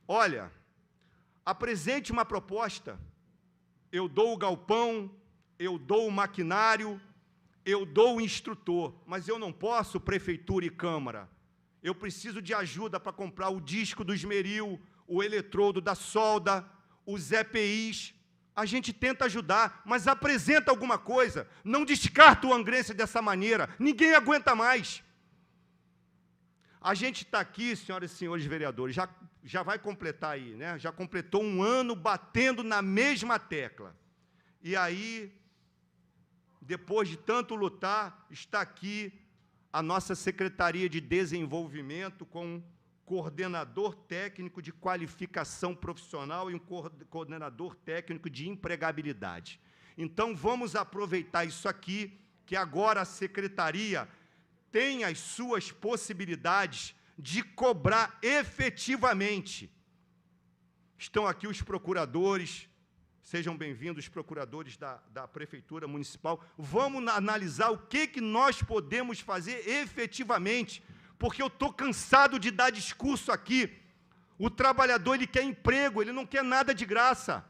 Olha, apresente uma proposta. Eu dou o galpão, eu dou o maquinário, eu dou o instrutor, mas eu não posso, prefeitura e Câmara. Eu preciso de ajuda para comprar o disco do esmeril, o eletrodo da solda, os EPIs. A gente tenta ajudar, mas apresenta alguma coisa. Não descarta o angrense dessa maneira. Ninguém aguenta mais. A gente está aqui, senhoras e senhores vereadores, já vai completar aí, né? Já completou um ano batendo na mesma tecla. E aí, depois de tanto lutar, está aqui a nossa Secretaria de Desenvolvimento com um coordenador técnico de qualificação profissional e um coordenador técnico de empregabilidade. Então, vamos aproveitar isso aqui, que agora a secretaria tem as suas possibilidades de cobrar efetivamente. Estão aqui os procuradores, sejam bem-vindos, os procuradores da Prefeitura Municipal. Vamos analisar o que nós podemos fazer efetivamente, porque eu estou cansado de dar discurso aqui. O trabalhador, ele quer emprego, ele não quer nada de graça.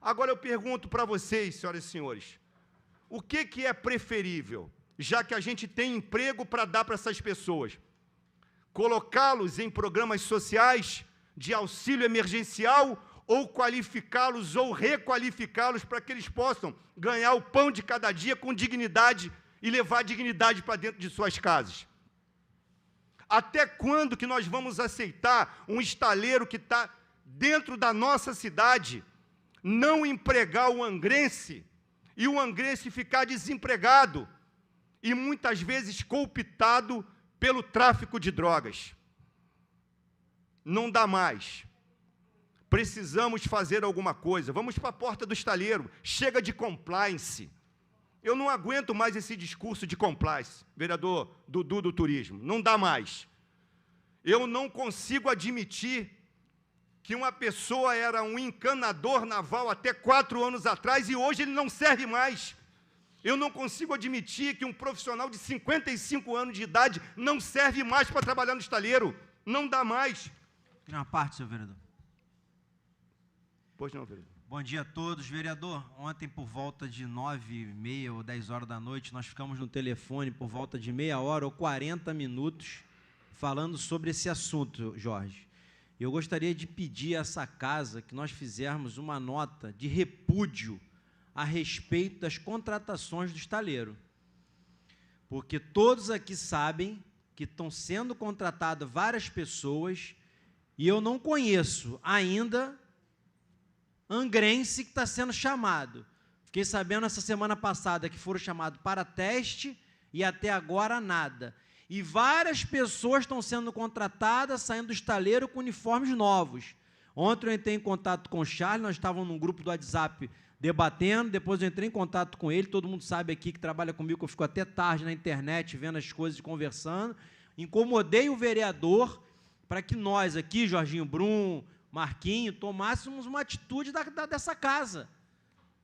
Agora eu pergunto para vocês, senhoras e senhores, o que é preferível, já que a gente tem emprego para dar para essas pessoas? Colocá-los em programas sociais de auxílio emergencial ou qualificá-los ou requalificá-los para que eles possam ganhar o pão de cada dia com dignidade e levar dignidade para dentro de suas casas? Até quando que nós vamos aceitar um estaleiro que está dentro da nossa cidade não empregar o angrense e o angrense ficar desempregado e muitas vezes cooptado pelo tráfico de drogas? Não dá mais. Precisamos fazer alguma coisa. Vamos para a porta do estaleiro. Chega de compliance. Eu não aguento mais esse discurso de compliance, vereador Dudu do Turismo. Não dá mais. Eu não consigo admitir que uma pessoa era um encanador naval até 4 anos atrás e hoje ele não serve mais. Eu não consigo admitir que um profissional de 55 anos de idade não serve mais para trabalhar no estaleiro. Não dá mais. Tem uma parte, senhor vereador. Pois não, vereador. Bom dia a todos. Vereador, ontem por volta de 9h30 ou 10 horas da noite, nós ficamos no telefone por volta de meia hora ou 40 minutos falando sobre esse assunto, Jorge. Eu gostaria de pedir a essa casa que nós fizermos uma nota de repúdio a respeito das contratações do estaleiro. Porque todos aqui sabem que estão sendo contratadas várias pessoas e eu não conheço ainda angrense que está sendo chamado. Fiquei sabendo essa semana passada que foram chamados para teste e até agora nada. E várias pessoas estão sendo contratadas, saindo do estaleiro com uniformes novos. Ontem eu entrei em contato com o Charles, nós estávamos num grupo do WhatsApp debatendo, depois eu entrei em contato com ele, todo mundo sabe aqui que trabalha comigo, que eu fico até tarde na internet vendo as coisas e conversando. Incomodei o vereador para que nós aqui, Jorginho Brum, Marquinho, tomássemos uma atitude dessa casa,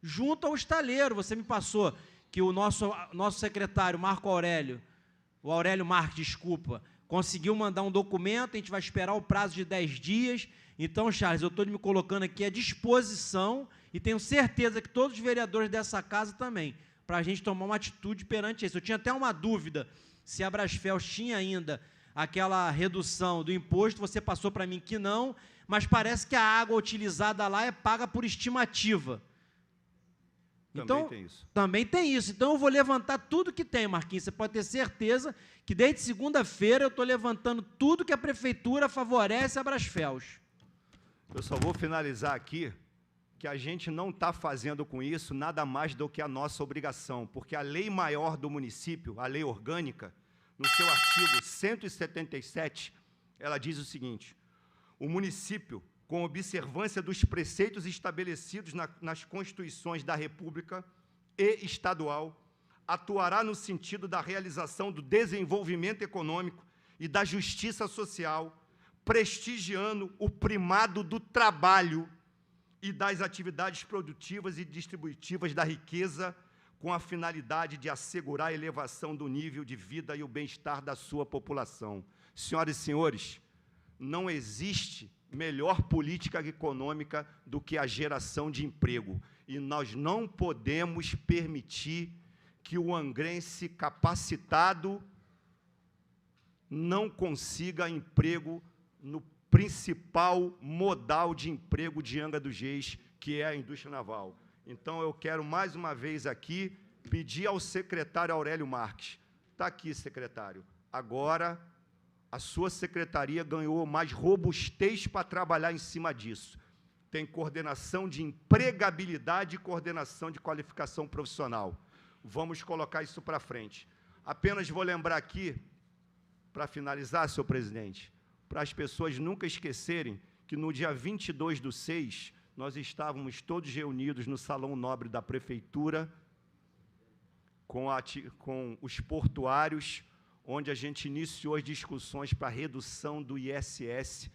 junto ao estaleiro. Você me passou que o nosso secretário, o Aurélio Marques, desculpa, conseguiu mandar um documento, a gente vai esperar o prazo de 10 dias. Então, Charles, eu estou me colocando aqui à disposição e tenho certeza que todos os vereadores dessa casa também, para a gente tomar uma atitude perante isso. Eu tinha até uma dúvida se a Brasfels tinha ainda aquela redução do imposto, você passou para mim que não, mas parece que a água utilizada lá é paga por estimativa. Então, também tem isso. Então, eu vou levantar tudo que tem, Marquinhos. Você pode ter certeza que, desde segunda-feira, eu estou levantando tudo que a Prefeitura favorece a Brasfels. Eu só vou finalizar aqui que a gente não está fazendo com isso nada mais do que a nossa obrigação, porque a lei maior do município, a lei orgânica, no seu artigo 177, ela diz o seguinte: o município, com observância dos preceitos estabelecidos nas Constituições da República e estadual, atuará no sentido da realização do desenvolvimento econômico e da justiça social, prestigiando o primado do trabalho e das atividades produtivas e distributivas da riqueza, com a finalidade de assegurar a elevação do nível de vida e o bem-estar da sua população. Senhoras e senhores, não existe melhor política econômica do que a geração de emprego. E nós não podemos permitir que o angrense capacitado não consiga emprego no principal modal de emprego de Angra dos Reis, que é a indústria naval. Então, eu quero, mais uma vez aqui, pedir ao secretário Aurélio Marques. Está aqui, secretário. Agora, a sua secretaria ganhou mais robustez para trabalhar em cima disso. Tem coordenação de empregabilidade e coordenação de qualificação profissional. Vamos colocar isso para frente. Apenas vou lembrar aqui, para finalizar, senhor presidente, para as pessoas nunca esquecerem que no dia 22/6 nós estávamos todos reunidos no Salão Nobre da Prefeitura, com os portuários, onde a gente iniciou as discussões para a redução do ISS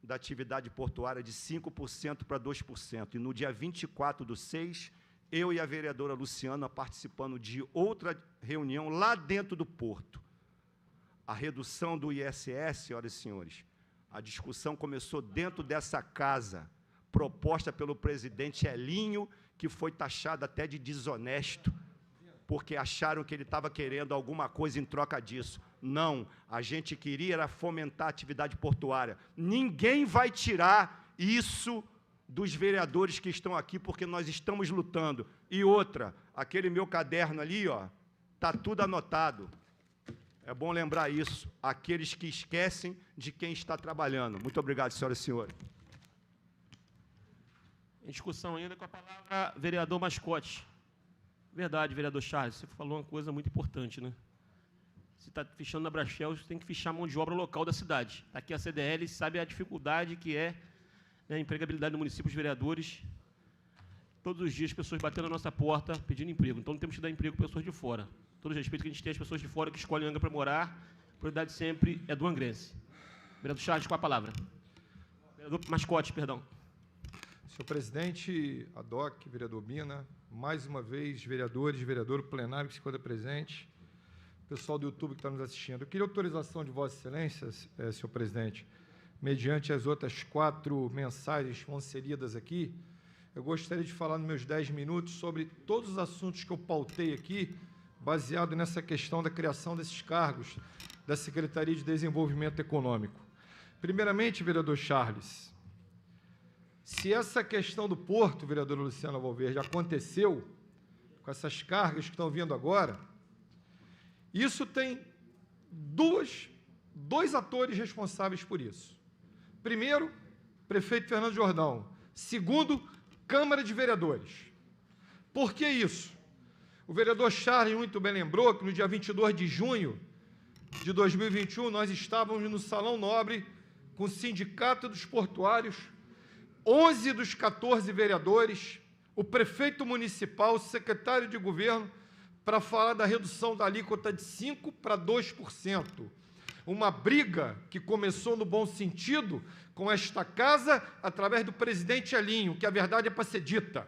da atividade portuária de 5% para 2%. E no dia 24/6, eu e a vereadora Luciana participando de outra reunião lá dentro do Porto. A redução do ISS, senhoras e senhores, a discussão começou dentro dessa casa, proposta pelo presidente Elinho, que foi taxado até de desonesto, porque acharam que ele estava querendo alguma coisa em troca disso. Não, a gente queria era fomentar a atividade portuária. Ninguém vai tirar isso dos vereadores que estão aqui, porque nós estamos lutando. E outra, aquele meu caderno ali, ó, está tudo anotado. É bom lembrar isso, aqueles que esquecem de quem está trabalhando. Muito obrigado, senhoras e senhores. Em discussão ainda com a palavra vereador Mascote. Verdade, vereador Charles, você falou uma coisa muito importante, né? Se está fichando na Brachel, você tem que fichar a mão de obra local da cidade. Está aqui a CDL, sabe a dificuldade que é, né, a empregabilidade no município, os vereadores. Todos os dias, pessoas batendo na nossa porta, pedindo emprego. Então, não temos que dar emprego para pessoas de fora. Todo o respeito que a gente tem às pessoas de fora que escolhem Angra para morar, a prioridade sempre é do angrense. Vereador Charles, com a palavra. Vereador Mascote, perdão. Senhor presidente, ADOC, vereador Bina, mais uma vez, vereadores, vereador, plenário que se encontra presente, pessoal do YouTube que está nos assistindo. Eu queria autorização de Vossa Excelência, senhor presidente, mediante as outras 4 mensagens que vão ser lidas aqui, eu gostaria de falar nos meus 10 minutos sobre todos os assuntos que eu pautei aqui, baseado nessa questão da criação desses cargos da Secretaria de Desenvolvimento Econômico. Primeiramente, vereador Charles, se essa questão do Porto, vereadora Luciana Valverde, aconteceu, com essas cargas que estão vindo agora, isso tem dois atores responsáveis por isso. Primeiro, prefeito Fernando Jordão. Segundo, Câmara de Vereadores. Por que isso? O vereador Charles muito bem lembrou que no dia 22 de junho de 2021, nós estávamos no Salão Nobre com o Sindicato dos Portuários, 11 dos 14 vereadores, o prefeito municipal, o secretário de governo, para falar da redução da alíquota de 5% para 2%. Uma briga que começou no bom sentido com esta casa, através do presidente Elinho, que a verdade é para ser dita.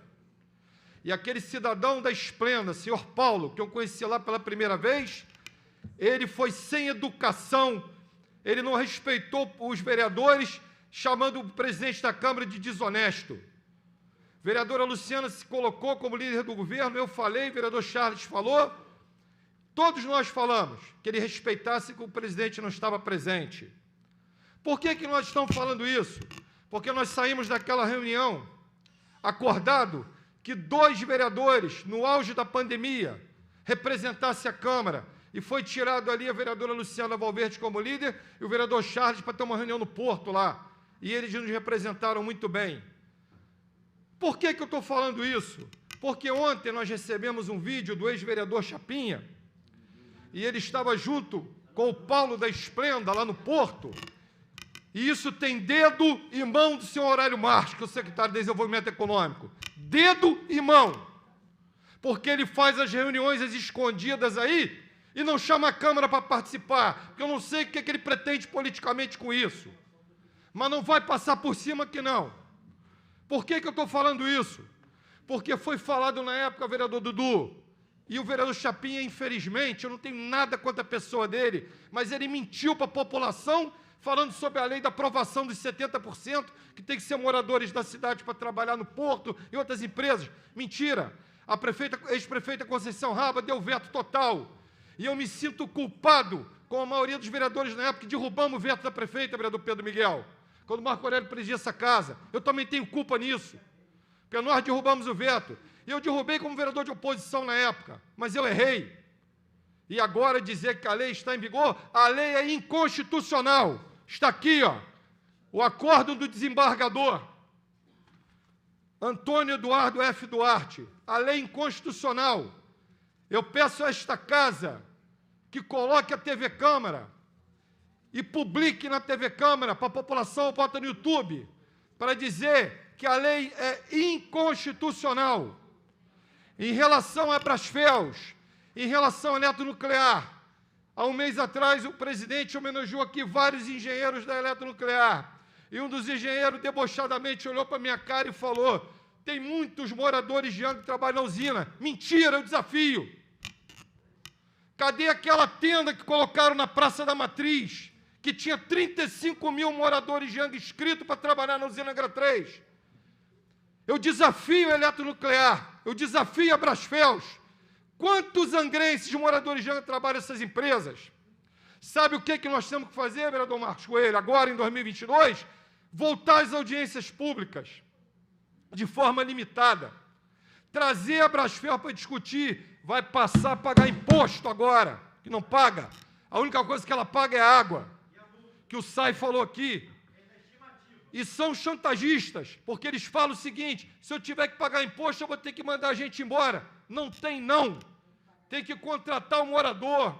E aquele cidadão da Esplenda, senhor Paulo, que eu conheci lá pela primeira vez, ele foi sem educação, ele não respeitou os vereadores, chamando o presidente da Câmara de desonesto. Vereadora Luciana se colocou como líder do governo, eu falei, vereador Charles falou, todos nós falamos que ele respeitasse que o presidente não estava presente. Por que nós estamos falando isso? Porque nós saímos daquela reunião acordado que 2 vereadores, no auge da pandemia, representassem a Câmara, e foi tirado ali a vereadora Luciana Valverde como líder e o vereador Charles para ter uma reunião no Porto lá. E eles nos representaram muito bem. Por que eu estou falando isso? Porque ontem nós recebemos um vídeo do ex-vereador Chapinha, e ele estava junto com o Paulo da Esplenda, lá no Porto, e isso tem dedo e mão do senhor Aurélio Marques, que é o secretário de Desenvolvimento Econômico. Dedo e mão. Porque ele faz as reuniões escondidas aí e não chama a Câmara para participar, porque eu não sei o que ele pretende politicamente com isso. Mas não vai passar por cima que não. Por que eu estou falando isso? Porque foi falado na época, vereador Dudu, e o vereador Chapinha, infelizmente, eu não tenho nada contra a pessoa dele, mas ele mentiu para a população, falando sobre a lei da aprovação dos 70%, que tem que ser moradores da cidade para trabalhar no Porto e outras empresas. Mentira! A ex-prefeita Conceição Raba deu veto total. E eu me sinto culpado, com a maioria dos vereadores na época, que derrubamos o veto da prefeita, vereador Pedro Miguel, quando o Marco Aurélio presidia essa casa. Eu também tenho culpa nisso, porque nós derrubamos o veto. E eu derrubei como vereador de oposição na época, mas eu errei. E agora dizer que a lei está em vigor, a lei é inconstitucional. Está aqui, ó, o acordo do desembargador Antônio Eduardo F. Duarte, a lei inconstitucional. Eu peço a esta casa que coloque a TV Câmara e publique na TV Câmara, para a população, bota no YouTube, para dizer que a lei é inconstitucional. Em relação a Brasfels, em relação à eletronuclear, há um mês atrás o presidente homenageou aqui vários engenheiros da eletronuclear, e um dos engenheiros debochadamente olhou para a minha cara e falou: tem muitos moradores de Angra que trabalham na usina. Mentira, eu desafio. Cadê aquela tenda que colocaram na Praça da Matriz, que tinha 35 mil moradores de Angra inscritos para trabalhar na usina Angra 3? Eu desafio a eletronuclear, eu desafio a Brasfels. Quantos angrenses moradores de Angra trabalham nessas empresas? Sabe o que nós temos que fazer, vereador Marcos Coelho, agora em 2022? Voltar às audiências públicas, de forma limitada. Trazer a Brasfels para discutir, vai passar a pagar imposto agora, que não paga. A única coisa que ela paga é a água, que o Sai falou aqui. E são chantagistas, porque eles falam o seguinte: se eu tiver que pagar imposto, eu vou ter que mandar a gente embora. Não tem, não. Tem que contratar um morador.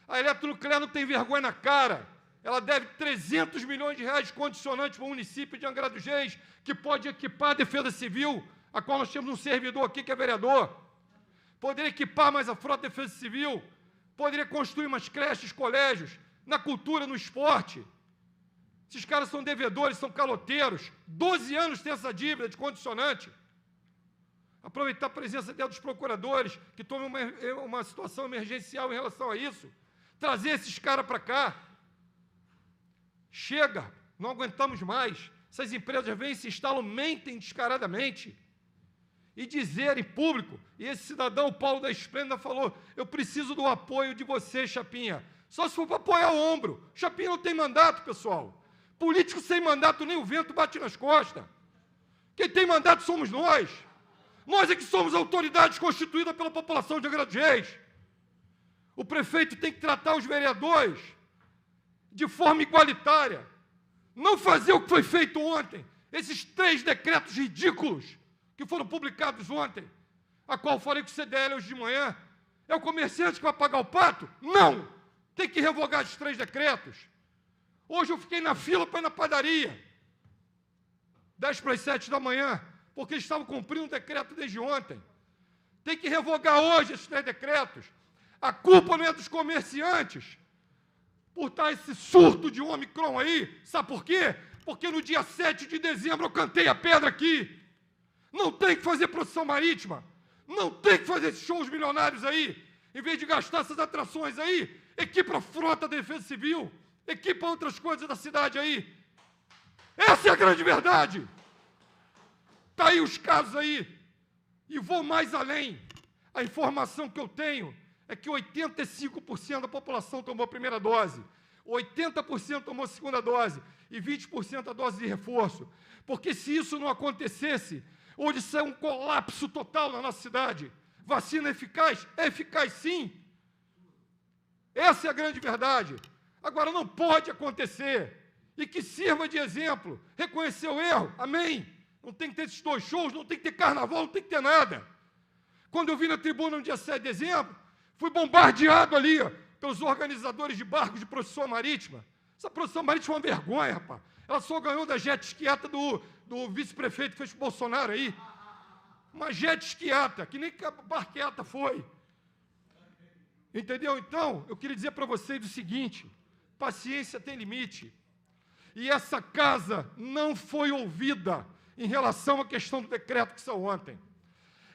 A eletronuclear não tem vergonha na cara. Ela deve 300 milhões de reais de condicionante para o município de Angra dos Reis, que pode equipar a Defesa Civil, a qual nós temos um servidor aqui que é vereador. Poderia equipar mais a frota de Defesa Civil. Poderia construir umas creches, colégios, na cultura, no esporte. Esses caras são devedores, são caloteiros. 12 anos tem essa dívida de condicionante. Aproveitar a presença dos procuradores, que tomam uma situação emergencial em relação a isso. Trazer esses caras para cá. Chega, não aguentamos mais. Essas empresas vêm, se instalam, mentem descaradamente. E dizer em público, e esse cidadão, o Paulo da Esplêndida, falou: eu preciso do apoio de você, Chapinha. Só se for para apoiar o ombro. Chapinha não tem mandato, pessoal. Político sem mandato, nem o vento bate nas costas. Quem tem mandato somos nós. Nós é que somos autoridades constituídas pela população de Angra dos Reis. O prefeito tem que tratar os vereadores de forma igualitária. Não fazer o que foi feito ontem. Esses 3 decretos ridículos que foram publicados ontem, a qual falei com o CDL hoje de manhã. É o comerciante que vai pagar o pato? Não! Tem que revogar esses 3 decretos. Hoje eu fiquei na fila para ir na padaria, 10 para as 7 da manhã, porque eles estavam cumprindo um decreto desde ontem. Tem que revogar hoje esses 3 decretos. A culpa não é dos comerciantes por estar esse surto de Omicron aí. Sabe por quê? Porque no dia 7 de dezembro eu cantei a pedra aqui. Não tem que fazer procissão marítima. Não tem que fazer esses shows milionários aí. Em vez de gastar essas atrações aí, equipa a frota da Defesa Civil. Equipa outras coisas da cidade aí. Essa é a grande verdade. Está aí os casos aí. E vou mais além. A informação que eu tenho é que 85% da população tomou a primeira dose, 80% tomou a segunda dose e 20% a dose de reforço. Porque se isso não acontecesse, hoje isso é um colapso total na nossa cidade. Vacina eficaz? É eficaz sim. Essa é a grande verdade. Agora, não pode acontecer, e que sirva de exemplo, reconhecer o erro, amém? Não tem que ter esses 2 shows, não tem que ter carnaval, não tem que ter nada. Quando eu vim na tribuna no dia 7 de dezembro, fui bombardeado ali pelos organizadores de barcos de procissão marítima. Essa procissão marítima é uma vergonha, rapaz. Ela só ganhou da jet esquiata do vice-prefeito que fez com o Bolsonaro aí. Uma jet esquiata, que nem a barqueta foi. Entendeu? Então, eu queria dizer para vocês o seguinte: paciência tem limite. E essa casa não foi ouvida em relação à questão do decreto que saiu ontem.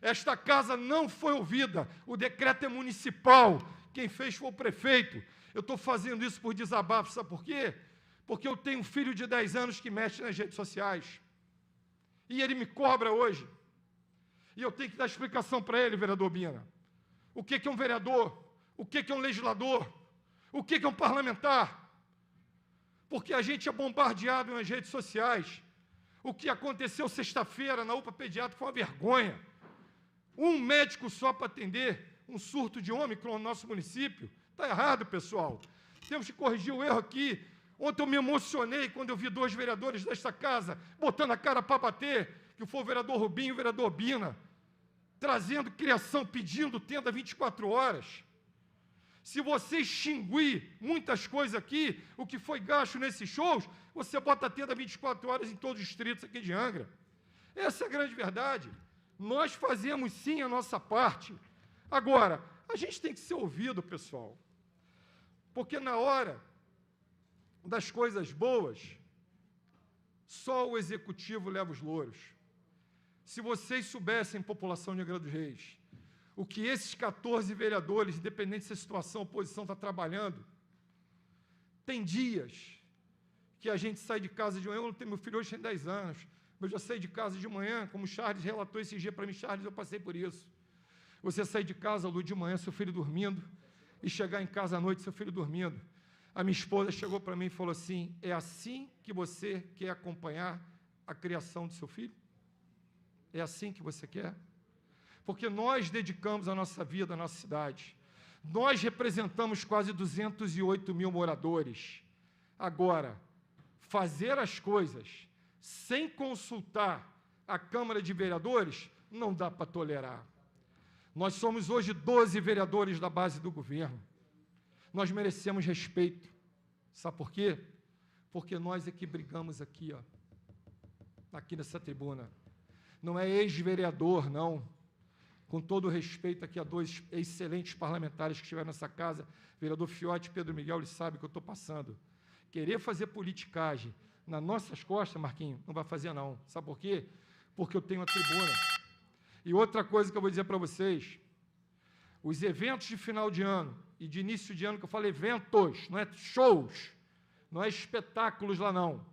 Esta casa não foi ouvida. O decreto é municipal. Quem fez foi o prefeito. Eu estou fazendo isso por desabafo, sabe por quê? Porque eu tenho um filho de 10 anos que mexe nas redes sociais. E ele me cobra hoje. E eu tenho que dar explicação para ele, vereador Bina. O que é um vereador? O que é um legislador? O que é um parlamentar? Porque a gente é bombardeado nas redes sociais. O que aconteceu sexta-feira na UPA Pediátrica foi uma vergonha. Um médico só para atender um surto de Ômicron no nosso município. Está errado, pessoal. Temos que corrigir o erro aqui. Ontem eu me emocionei quando eu vi 2 vereadores desta casa botando a cara para bater, que foi o vereador Rubinho e o vereador Bina, trazendo criação, pedindo tenda 24 horas. Se você extinguir muitas coisas aqui, o que foi gasto nesses shows, você bota a tenda 24 horas em todos os distritos aqui de Angra. Essa é a grande verdade. Nós fazemos, sim, a nossa parte. Agora, a gente tem que ser ouvido, pessoal, porque na hora das coisas boas, só o executivo leva os louros. Se vocês soubessem, população de Angra dos Reis, o que esses 14 vereadores, independente se a situação, a oposição está trabalhando, tem dias que a gente sai de casa de manhã, meu filho hoje tem 10 anos, eu já saí de casa de manhã, como o Charles relatou esse dia para mim, Charles, eu passei por isso. Você sair de casa, Lu, de manhã, seu filho dormindo, e chegar em casa à noite, seu filho dormindo. A minha esposa chegou para mim e falou assim, é assim que você quer acompanhar a criação do seu filho? É assim que você quer? Porque nós dedicamos a nossa vida à nossa cidade. Nós representamos quase 208 mil moradores. Agora, fazer as coisas sem consultar a Câmara de Vereadores não dá para tolerar. Nós somos hoje 12 vereadores da base do governo. Nós merecemos respeito. Sabe por quê? Porque nós é que brigamos aqui, ó, aqui nessa tribuna. Não é ex-vereador, não. Com todo o respeito aqui a dois excelentes parlamentares que estiveram nessa casa, vereador Fiote e Pedro Miguel, eles sabem o que eu estou passando. Querer fazer politicagem nas nossas costas, Marquinhos, não vai fazer, não. Sabe por quê? Porque eu tenho a tribuna. E outra coisa que eu vou dizer para vocês, os eventos de final de ano e de início de ano, que eu falo eventos, não é shows, não é espetáculos lá, não.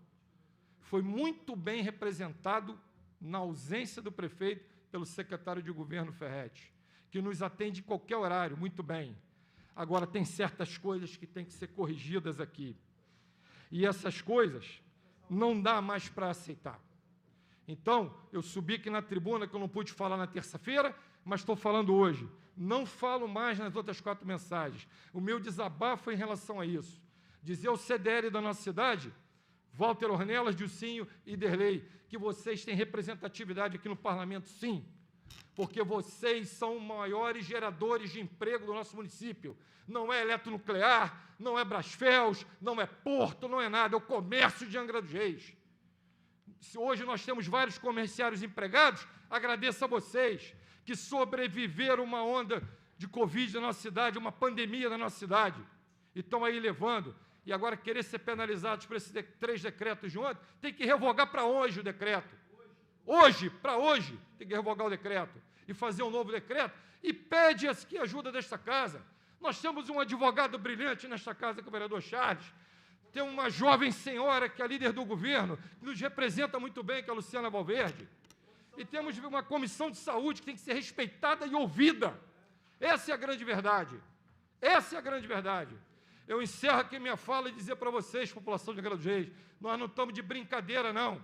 Foi muito bem representado na ausência do prefeito pelo secretário de governo Ferretti, que nos atende em qualquer horário, muito bem. Agora, tem certas coisas que têm que ser corrigidas aqui. E essas coisas não dá mais para aceitar. Então, eu subi aqui na tribuna, que eu não pude falar na terça-feira, mas estou falando hoje. Não falo mais nas outras 4 mensagens. O meu desabafo é em relação a isso. Dizer ao CDL da nossa cidade, Walter Ornelas, Dilcinho e Derlei, que vocês têm representatividade aqui no parlamento, sim, porque vocês são os maiores geradores de emprego do nosso município. Não é eletronuclear, não é Brasfels, não é Porto, não é nada, é o comércio de Angra dos Reis. Se hoje nós temos vários comerciários empregados, agradeço a vocês que sobreviveram uma onda de Covid na nossa cidade, uma pandemia na nossa cidade, e estão aí levando. E agora querer ser penalizados por esses 3 decretos de ontem, tem que revogar para hoje o decreto. Hoje, para hoje, tem que revogar o decreto e fazer um novo decreto. E pede aqui a ajuda desta casa. Nós temos um advogado brilhante nesta casa, que é o vereador Charles. Tem uma jovem senhora, que é a líder do governo, que nos representa muito bem, que é a Luciana Valverde. E temos uma comissão de saúde que tem que ser respeitada e ouvida. Essa é a grande verdade. Essa é a grande verdade. Eu encerro aqui minha fala e dizer para vocês, população de Angra dos Reis, nós não estamos de brincadeira, não.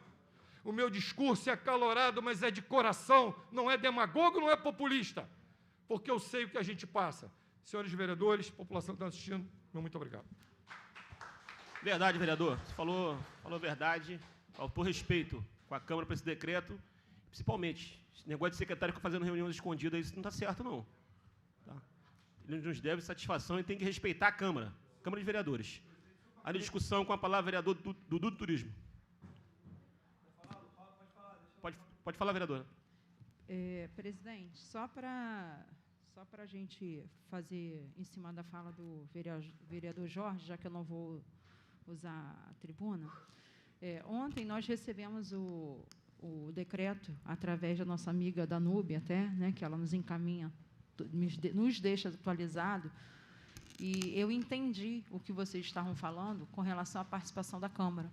O meu discurso é acalorado, mas é de coração, não é demagogo, não é populista, porque eu sei o que a gente passa. Senhores vereadores, população que está assistindo, meu muito obrigado. Verdade, vereador. Você falou verdade, faltou respeito com a Câmara para esse decreto, principalmente, esse negócio de secretário que fazendo reuniões escondidas, isso não está certo, não. Tá? Ele nos deve satisfação e tem que respeitar a Câmara de Vereadores. A discussão com a palavra vereador Dudu do Turismo. Pode falar, vereadora. Presidente, só para a gente fazer em cima da fala do vereador Jorge, já que eu não vou usar a tribuna, ontem nós recebemos o decreto, através da nossa amiga Danube, até, né, que ela nos encaminha, nos deixa atualizado, e eu entendi o que vocês estavam falando com relação à participação da Câmara.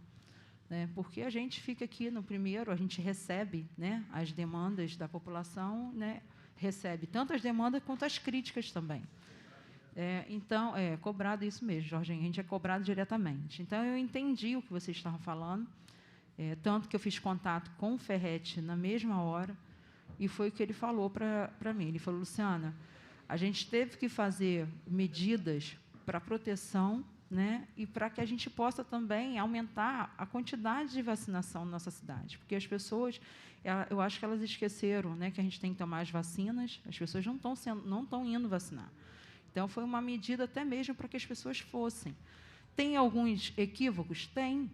Né, porque a gente fica aqui no primeiro, a gente recebe, né, as demandas da população, né, recebe tanto as demandas quanto as críticas também. Então, é cobrado isso mesmo, Jorginho, a gente é cobrado diretamente. Então, eu entendi o que vocês estavam falando, tanto que eu fiz contato com o Ferretti na mesma hora, e foi o que ele falou para mim. Ele falou, Luciana, a gente teve que fazer medidas para proteção, né, e para que a gente possa também aumentar a quantidade de vacinação na nossa cidade, porque as pessoas, eu acho que elas esqueceram, né, que a gente tem que tomar as vacinas, as pessoas não estão indo vacinar. Então, foi uma medida até mesmo para que as pessoas fossem. Tem alguns equívocos? Tem.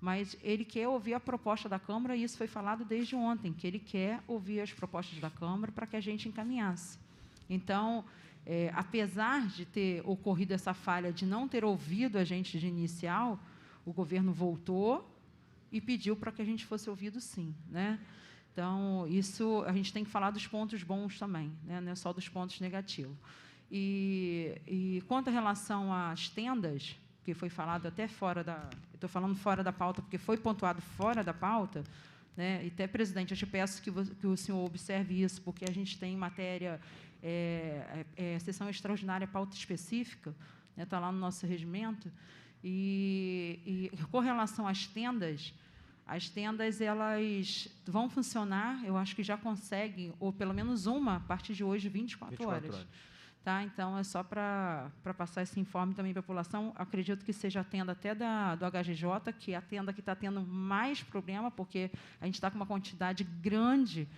Mas ele quer ouvir a proposta da Câmara, e isso foi falado desde ontem, que ele quer ouvir as propostas da Câmara para que a gente encaminhasse. Então, apesar de ter ocorrido essa falha de não ter ouvido a gente de inicial, o governo voltou e pediu para que a gente fosse ouvido sim, né? Então, isso a gente tem que falar dos pontos bons também, né? Não é só dos pontos negativos. E quanto à relação às tendas, que foi falado até fora da... Estou falando fora da pauta, porque foi pontuado fora da pauta, né? E até, presidente, eu te peço que o senhor observe isso, porque a gente tem matéria, sessão extraordinária, pauta específica, né? Está lá no nosso regimento. E com relação às tendas, elas vão funcionar, eu acho que já conseguem, ou pelo menos uma, a partir de hoje, 24 horas. Tá? Então, é só para passar esse informe também para a população. Acredito que seja a tenda até do HGJ, que é a tenda que está tendo mais problema, porque a gente está com uma quantidade grande,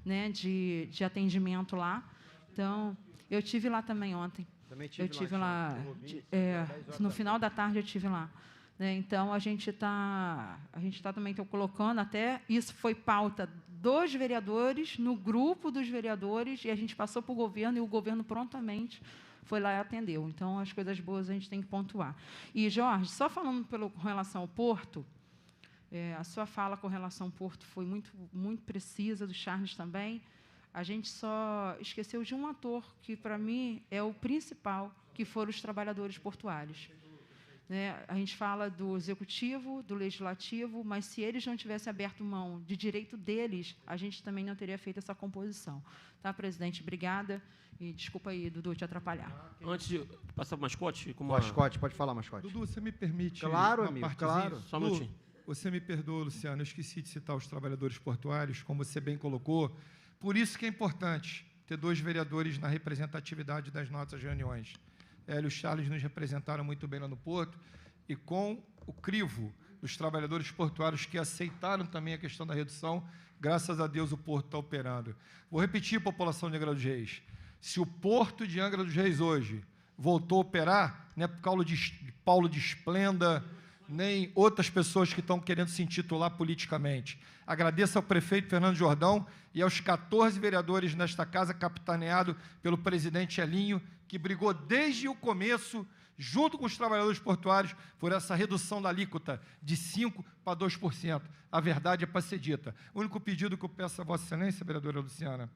né, de atendimento lá. Então, eu estive lá também ontem. Também tive lá. No final da tarde, eu estive lá. Né? Então, a gente está também colocando, até isso foi pauta dos vereadores, no grupo dos vereadores, e a gente passou para o governo, e o governo prontamente foi lá e atendeu. Então, as coisas boas a gente tem que pontuar. E, Jorge, só falando com relação ao Porto, a sua fala com relação ao Porto foi muito, muito precisa, do Charles também. A gente só esqueceu de um ator, que, para mim, é o principal, que foram os trabalhadores portuários. Né? A gente fala do executivo, do legislativo, mas se eles não tivessem aberto mão de direito deles, a gente também não teria feito essa composição. Tá, presidente? Obrigada. E desculpa aí, Dudu, te atrapalhar. Antes de passar para o mascote... Mascote, pode falar, mascote. Dudu, você me permite... Claro, amigo, claro. Só um minutinho. Você me perdoa, Luciano, eu esqueci de citar os trabalhadores portuários, como você bem colocou. Por isso que é importante ter 2 vereadores na representatividade das nossas reuniões. Hélio e Charles nos representaram muito bem lá no Porto, e com o crivo dos trabalhadores portuários que aceitaram também a questão da redução, graças a Deus o Porto está operando. Vou repetir, população de Angra dos Reis, se o Porto de Angra dos Reis hoje voltou a operar, não é por causa de Paulo de Esplenda, nem outras pessoas que estão querendo se intitular politicamente. Agradeço ao prefeito Fernando Jordão e aos 14 vereadores nesta casa, capitaneado pelo presidente Elinho, que brigou desde o começo, junto com os trabalhadores portuários, por essa redução da alíquota de 5% para 2%. A verdade é para ser dita. O único pedido que eu peço a Vossa Excelência, vereadora Luciana,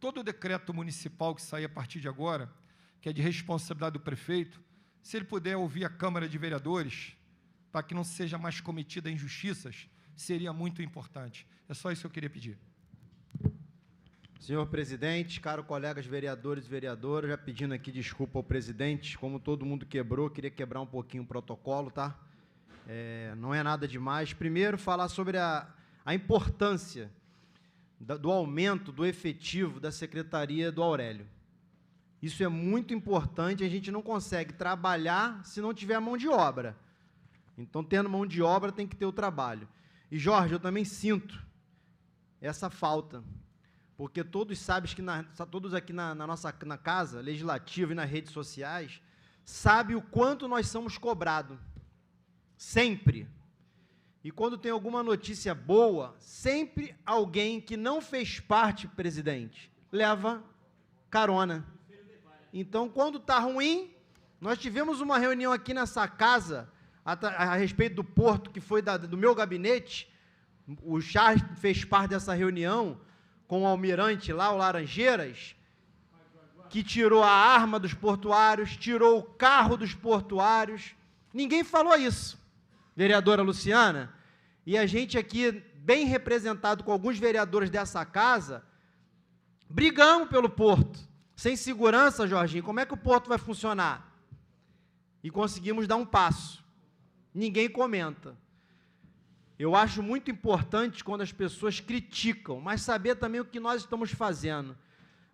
todo o decreto municipal que sair a partir de agora, que é de responsabilidade do prefeito, se ele puder ouvir a Câmara de Vereadores, para que não seja mais cometida injustiças, seria muito importante. É só isso que eu queria pedir. Senhor presidente, caros colegas vereadores e vereadoras, já pedindo aqui desculpa ao presidente, como todo mundo quebrou, queria quebrar um pouquinho o protocolo, tá? Não é nada demais. Primeiro, falar sobre a importância do aumento do efetivo da Secretaria do Aurélio. Isso é muito importante, a gente não consegue trabalhar se não tiver mão de obra. Então, tendo mão de obra, tem que ter o trabalho. E, Jorge, eu também sinto essa falta, porque todos sabem que todos aqui na casa legislativa e nas redes sociais sabem o quanto nós somos cobrados, sempre. E quando tem alguma notícia boa, sempre alguém que não fez parte, presidente, leva carona. Então, quando está ruim, nós tivemos uma reunião aqui nessa casa a respeito do Porto, que foi do meu gabinete. O Charles fez parte dessa reunião com o almirante lá, o Laranjeiras, que tirou a arma dos portuários, tirou o carro dos portuários. Ninguém falou isso, vereadora Luciana. E a gente aqui, bem representado com alguns vereadores dessa casa, brigamos pelo Porto. Sem segurança, Jorginho, como é que o Porto vai funcionar? E conseguimos dar um passo. Ninguém comenta. Eu acho muito importante quando as pessoas criticam, mas saber também o que nós estamos fazendo.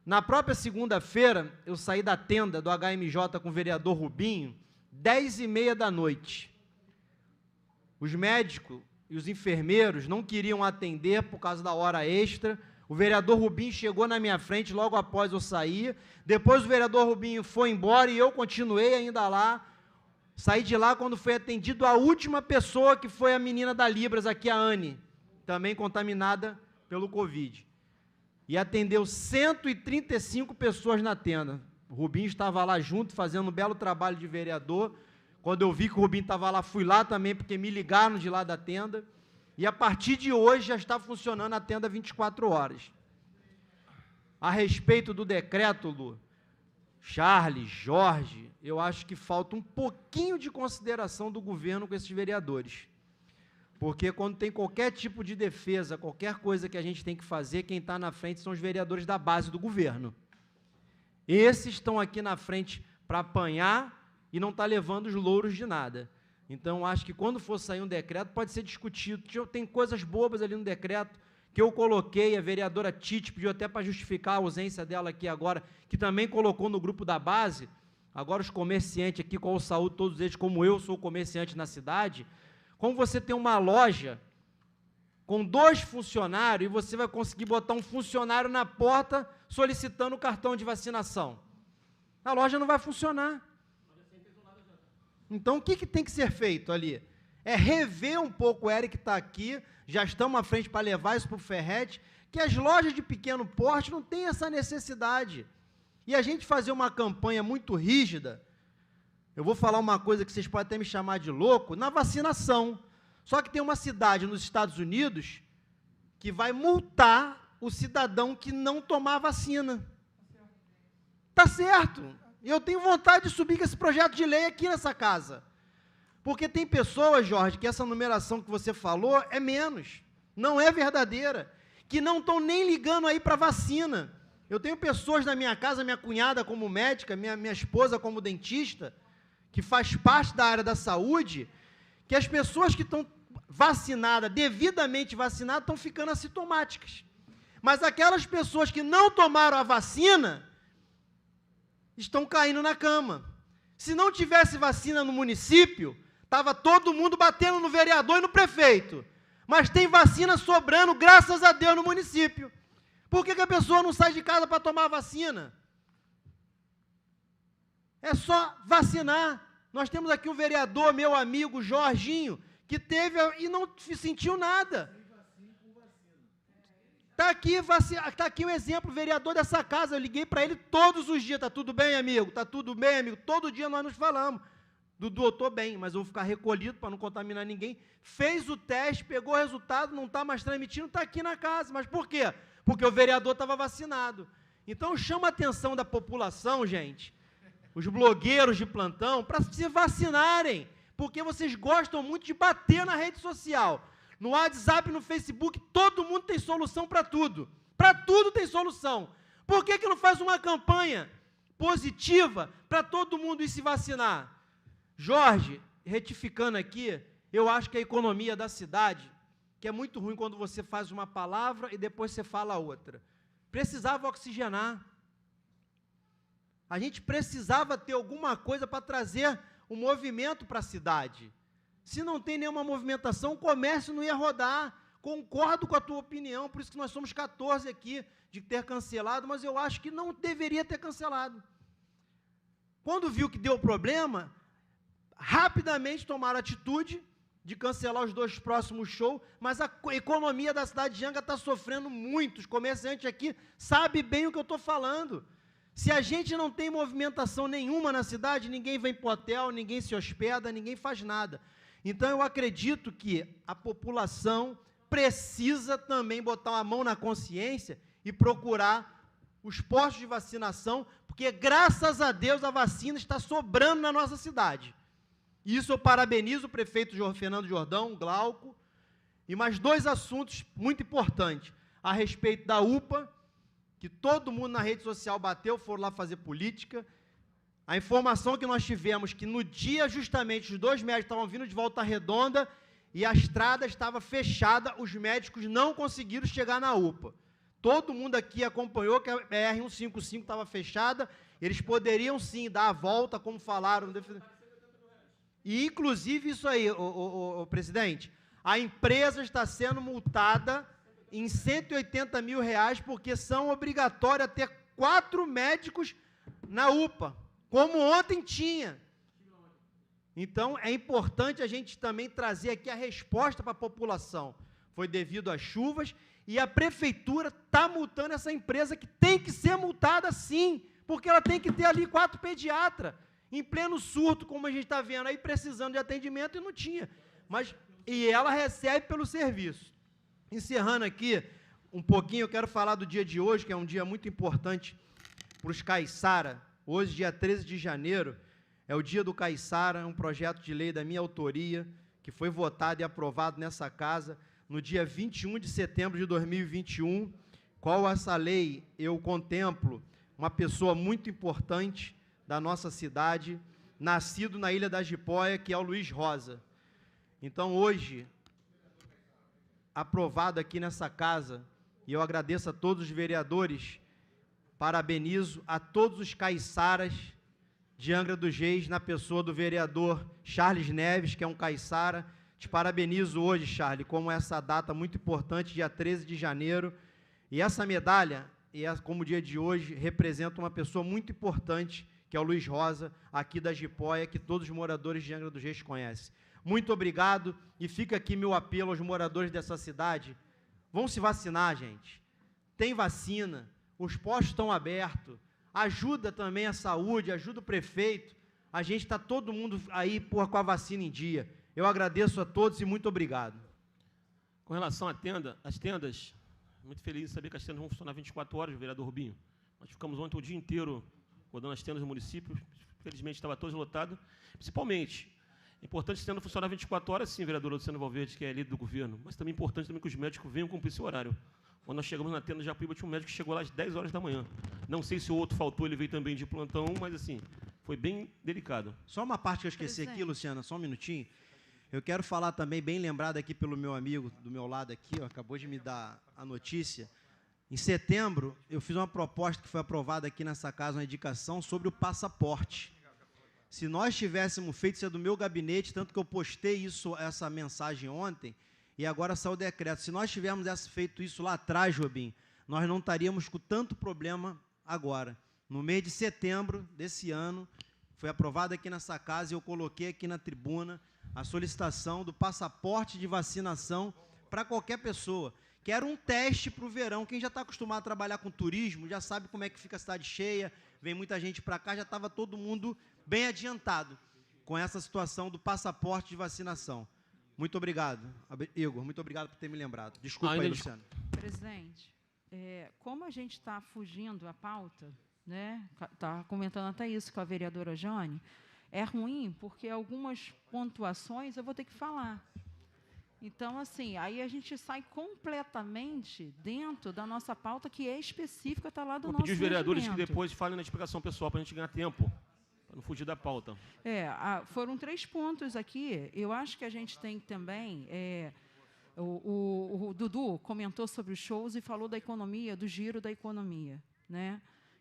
Na própria segunda-feira, eu saí da tenda do HMJ com o vereador Rubinho, 10h30 da noite. Os médicos e os enfermeiros não queriam atender por causa da hora extra, O vereador Rubinho chegou na minha frente logo após eu sair. Depois o vereador Rubinho foi embora e eu continuei ainda lá. Saí de lá quando foi atendido a última pessoa, que foi a menina da Libras, aqui, a Anne, também contaminada pelo Covid. E atendeu 135 pessoas na tenda. O Rubinho estava lá junto, fazendo um belo trabalho de vereador. Quando eu vi que o Rubinho estava lá, fui lá também, porque me ligaram de lá da tenda. E a partir de hoje já está funcionando a tenda 24 horas. A respeito do decreto, Lu, Charles, Jorge, eu acho que falta um pouquinho de consideração do governo com esses vereadores. Porque quando tem qualquer tipo de defesa, qualquer coisa que a gente tem que fazer, quem está na frente são os vereadores da base do governo. Esses estão aqui na frente para apanhar e não está levando os louros de nada. Então, acho que quando for sair um decreto, pode ser discutido. Tem coisas bobas ali no decreto que eu coloquei, a vereadora Tite pediu até para justificar a ausência dela aqui agora, que também colocou no grupo da base. Agora os comerciantes aqui, com a saúde, todos eles, como eu sou comerciante na cidade, como você tem uma loja com 2 funcionários e você vai conseguir botar um funcionário na porta solicitando o cartão de vacinação. A loja não vai funcionar. Então, o que tem que ser feito ali? É rever um pouco, o Eric está aqui, já estamos à frente para levar isso para o Ferret, que as lojas de pequeno porte não têm essa necessidade. E a gente fazer uma campanha muito rígida, eu vou falar uma coisa que vocês podem até me chamar de louco, na vacinação. Só que tem uma cidade nos Estados Unidos que vai multar o cidadão que não tomar vacina. Está certo. Eu tenho vontade de subir com esse projeto de lei aqui nessa casa. Porque tem pessoas, Jorge, que essa numeração que você falou é menos, não é verdadeira, que não estão nem ligando aí para vacina. Eu tenho pessoas na minha casa, minha cunhada como médica, minha esposa como dentista, que faz parte da área da saúde, que as pessoas que estão vacinadas, devidamente vacinadas, estão ficando assintomáticas. Mas aquelas pessoas que não tomaram a vacina estão caindo na cama. Se não tivesse vacina no município, estava todo mundo batendo no vereador e no prefeito. Mas tem vacina sobrando, graças a Deus, no município. Por que a pessoa não sai de casa para tomar a vacina? É só vacinar. Nós temos aqui um vereador, meu amigo Jorginho, que teve e não sentiu nada. Está aqui um exemplo, vereador dessa casa, eu liguei para ele todos os dias, está tudo bem, amigo? Está tudo bem, amigo? Todo dia nós nos falamos. Dudu, eu estou bem, mas eu vou ficar recolhido para não contaminar ninguém. Fez o teste, pegou o resultado, não está mais transmitindo, está aqui na casa. Mas por quê? Porque o vereador estava vacinado. Então, chama a atenção da população, gente, os blogueiros de plantão, para se vacinarem, porque vocês gostam muito de bater na rede social. No WhatsApp, no Facebook, todo mundo tem solução para tudo. Para tudo tem solução. Por que não faz uma campanha positiva para todo mundo ir se vacinar? Jorge, retificando aqui, eu acho que a economia da cidade, que é muito ruim quando você faz uma palavra e depois você fala outra, precisava oxigenar. A gente precisava ter alguma coisa para trazer um movimento para a cidade. Se não tem nenhuma movimentação, o comércio não ia rodar. Concordo com a tua opinião, por isso que nós somos 14 aqui de ter cancelado, mas eu acho que não deveria ter cancelado. Quando viu que deu problema, rapidamente tomaram atitude de cancelar os 2 próximos shows, mas a economia da cidade de Anga está sofrendo muito. Os comerciantes aqui sabem bem o que eu estou falando. Se a gente não tem movimentação nenhuma na cidade, ninguém vem para o hotel, ninguém se hospeda, ninguém faz nada. Então, eu acredito que a população precisa também botar a mão na consciência e procurar os postos de vacinação, porque, graças a Deus, a vacina está sobrando na nossa cidade. E isso eu parabenizo o prefeito Fernando Jordão, Glauco, e mais 2 assuntos muito importantes, a respeito da UPA, que todo mundo na rede social bateu, foram lá fazer política. A informação que nós tivemos, que no dia justamente os 2 médicos estavam vindo de Volta Redonda e a estrada estava fechada, os médicos não conseguiram chegar na UPA. Todo mundo aqui acompanhou que a BR-155 estava fechada, eles poderiam sim dar a volta, como falaram. E, inclusive, isso aí, presidente, a empresa está sendo multada em R$180 mil, porque são obrigatórios ter 4 médicos na UPA, como ontem tinha. Então, é importante a gente também trazer aqui a resposta para a população. Foi devido às chuvas e a prefeitura está multando essa empresa, que tem que ser multada sim, porque ela tem que ter ali 4 pediatras, em pleno surto, como a gente está vendo aí, precisando de atendimento, e não tinha. E ela recebe pelo serviço. Encerrando aqui um pouquinho, eu quero falar do dia de hoje, que é um dia muito importante para os caiçara. Hoje, dia 13 de janeiro, é o dia do caiçara, um projeto de lei da minha autoria, que foi votado e aprovado nessa casa no dia 21 de setembro de 2021, qual essa lei eu contemplo uma pessoa muito importante da nossa cidade, nascido na Ilha da Jipoia, que é o Luiz Rosa. Então, hoje, aprovado aqui nessa casa, e eu agradeço a todos os vereadores, parabenizo a todos os caiçaras de Angra dos Reis, na pessoa do vereador Charles Neves, que é um caiçara. Te parabenizo hoje, Charles, como essa data muito importante, dia 13 de janeiro. E essa medalha, como o dia de hoje, representa uma pessoa muito importante, que é o Luiz Rosa, aqui da Jipoia, que todos os moradores de Angra dos Reis conhecem. Muito obrigado, e fica aqui meu apelo aos moradores dessa cidade. Vão se vacinar, gente. Tem vacina, os postos estão abertos, ajuda também a saúde, ajuda o prefeito. A gente está todo mundo aí com a vacina em dia. Eu agradeço a todos e muito obrigado. Com relação às tendas, muito feliz em saber que as tendas vão funcionar 24 horas, vereador Rubinho. Nós ficamos ontem o dia inteiro rodando as tendas do município, felizmente estava todas lotadas. Principalmente, é importante as tendas funcionar 24 horas, sim, vereador Luciano Valverde, que é líder do governo, mas também é importante também que os médicos venham cumprir esse horário. Quando nós chegamos na tenda de Japuíba, tinha um médico que chegou lá às 10 horas da manhã. Não sei se o outro faltou, ele veio também de plantão, mas assim, foi bem delicado. Só uma parte que eu esqueci aqui, Luciana, só um minutinho. Eu quero falar também, bem lembrado aqui pelo meu amigo do meu lado aqui, ó, acabou de me dar a notícia. Em setembro, eu fiz uma proposta que foi aprovada aqui nessa casa, uma indicação sobre o passaporte. Se nós tivéssemos feito isso, é do meu gabinete, tanto que eu postei essa mensagem ontem, e agora saiu o decreto. Se nós tivéssemos feito isso lá atrás, Robin, nós não estaríamos com tanto problema agora. No mês de setembro desse ano, foi aprovado aqui nessa casa, e eu coloquei aqui na tribuna a solicitação do passaporte de vacinação para qualquer pessoa, que era um teste para o verão. Quem já está acostumado a trabalhar com turismo, já sabe como é que fica a cidade cheia, vem muita gente para cá, já estava todo mundo bem adiantado com essa situação do passaporte de vacinação. Muito obrigado, Igor, muito obrigado por ter me lembrado. Desculpa aí, Luciano. Presidente, como a gente está fugindo à pauta, né, está comentando até isso com a vereadora Jane, é ruim porque algumas pontuações eu vou ter que falar. Então, assim, aí a gente sai completamente dentro da nossa pauta, que é específica, está lá do nosso regimento. Vou pedir os vereadores que depois falem na explicação pessoal, para a gente ganhar tempo, para não fugir da pauta. Foram 3 pontos aqui. Eu acho que a gente tem também... O Dudu comentou sobre os shows e falou da economia, do giro da economia, né?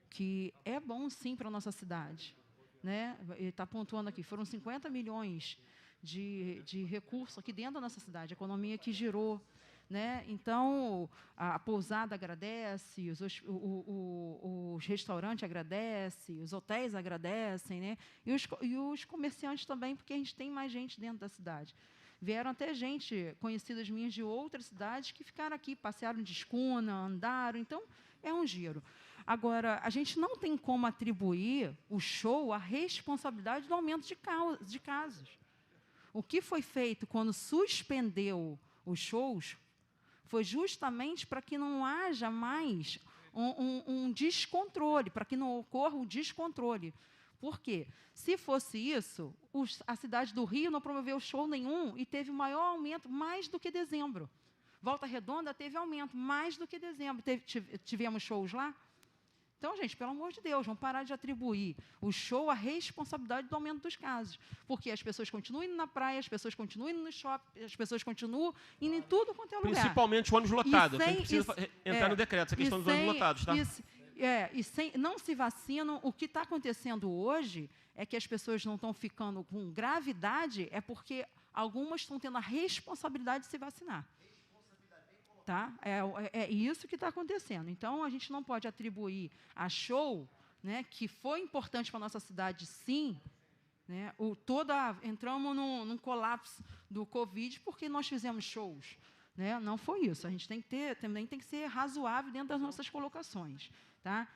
Que é bom, sim, para a nossa cidade. Né? Ele está pontuando aqui, foram 50 milhões de recursos aqui dentro da nossa cidade, a economia que girou. Né? Então, a pousada agradece, os restaurantes agradecem, os hotéis agradecem, né? E os comerciantes também, porque a gente tem mais gente dentro da cidade. Vieram até gente, conhecidas minhas de outras cidades, que ficaram aqui, passearam de escuna, andaram, então é um giro. Agora, a gente não tem como atribuir o show à responsabilidade do aumento de casos. O que foi feito quando suspendeu os shows foi justamente para que não haja mais um descontrole, para que não ocorra o descontrole. Por quê? Se fosse isso, a cidade do Rio não promoveu show nenhum e teve maior aumento, mais do que dezembro. Volta Redonda teve aumento, mais do que dezembro. Tivemos shows lá? Então, gente, pelo amor de Deus, vamos parar de atribuir o show à responsabilidade do aumento dos casos. Porque as pessoas continuam indo na praia, as pessoas continuam indo no shopping, as pessoas continuam indo em tudo quanto é lugar. Principalmente o ônibus lotado. A gente precisa entrar no decreto, essa questão dos ônibus lotados, tá? Não se vacinam. O que está acontecendo hoje é que as pessoas não estão ficando com gravidade, é porque algumas estão tendo a responsabilidade de se vacinar. Tá? É isso que está acontecendo. Então, a gente não pode atribuir a show, né, que foi importante para a nossa cidade, sim, né, entramos num colapso do Covid porque nós fizemos shows. Né? Não foi isso. A gente também tem que ser razoável dentro das nossas colocações. Tá?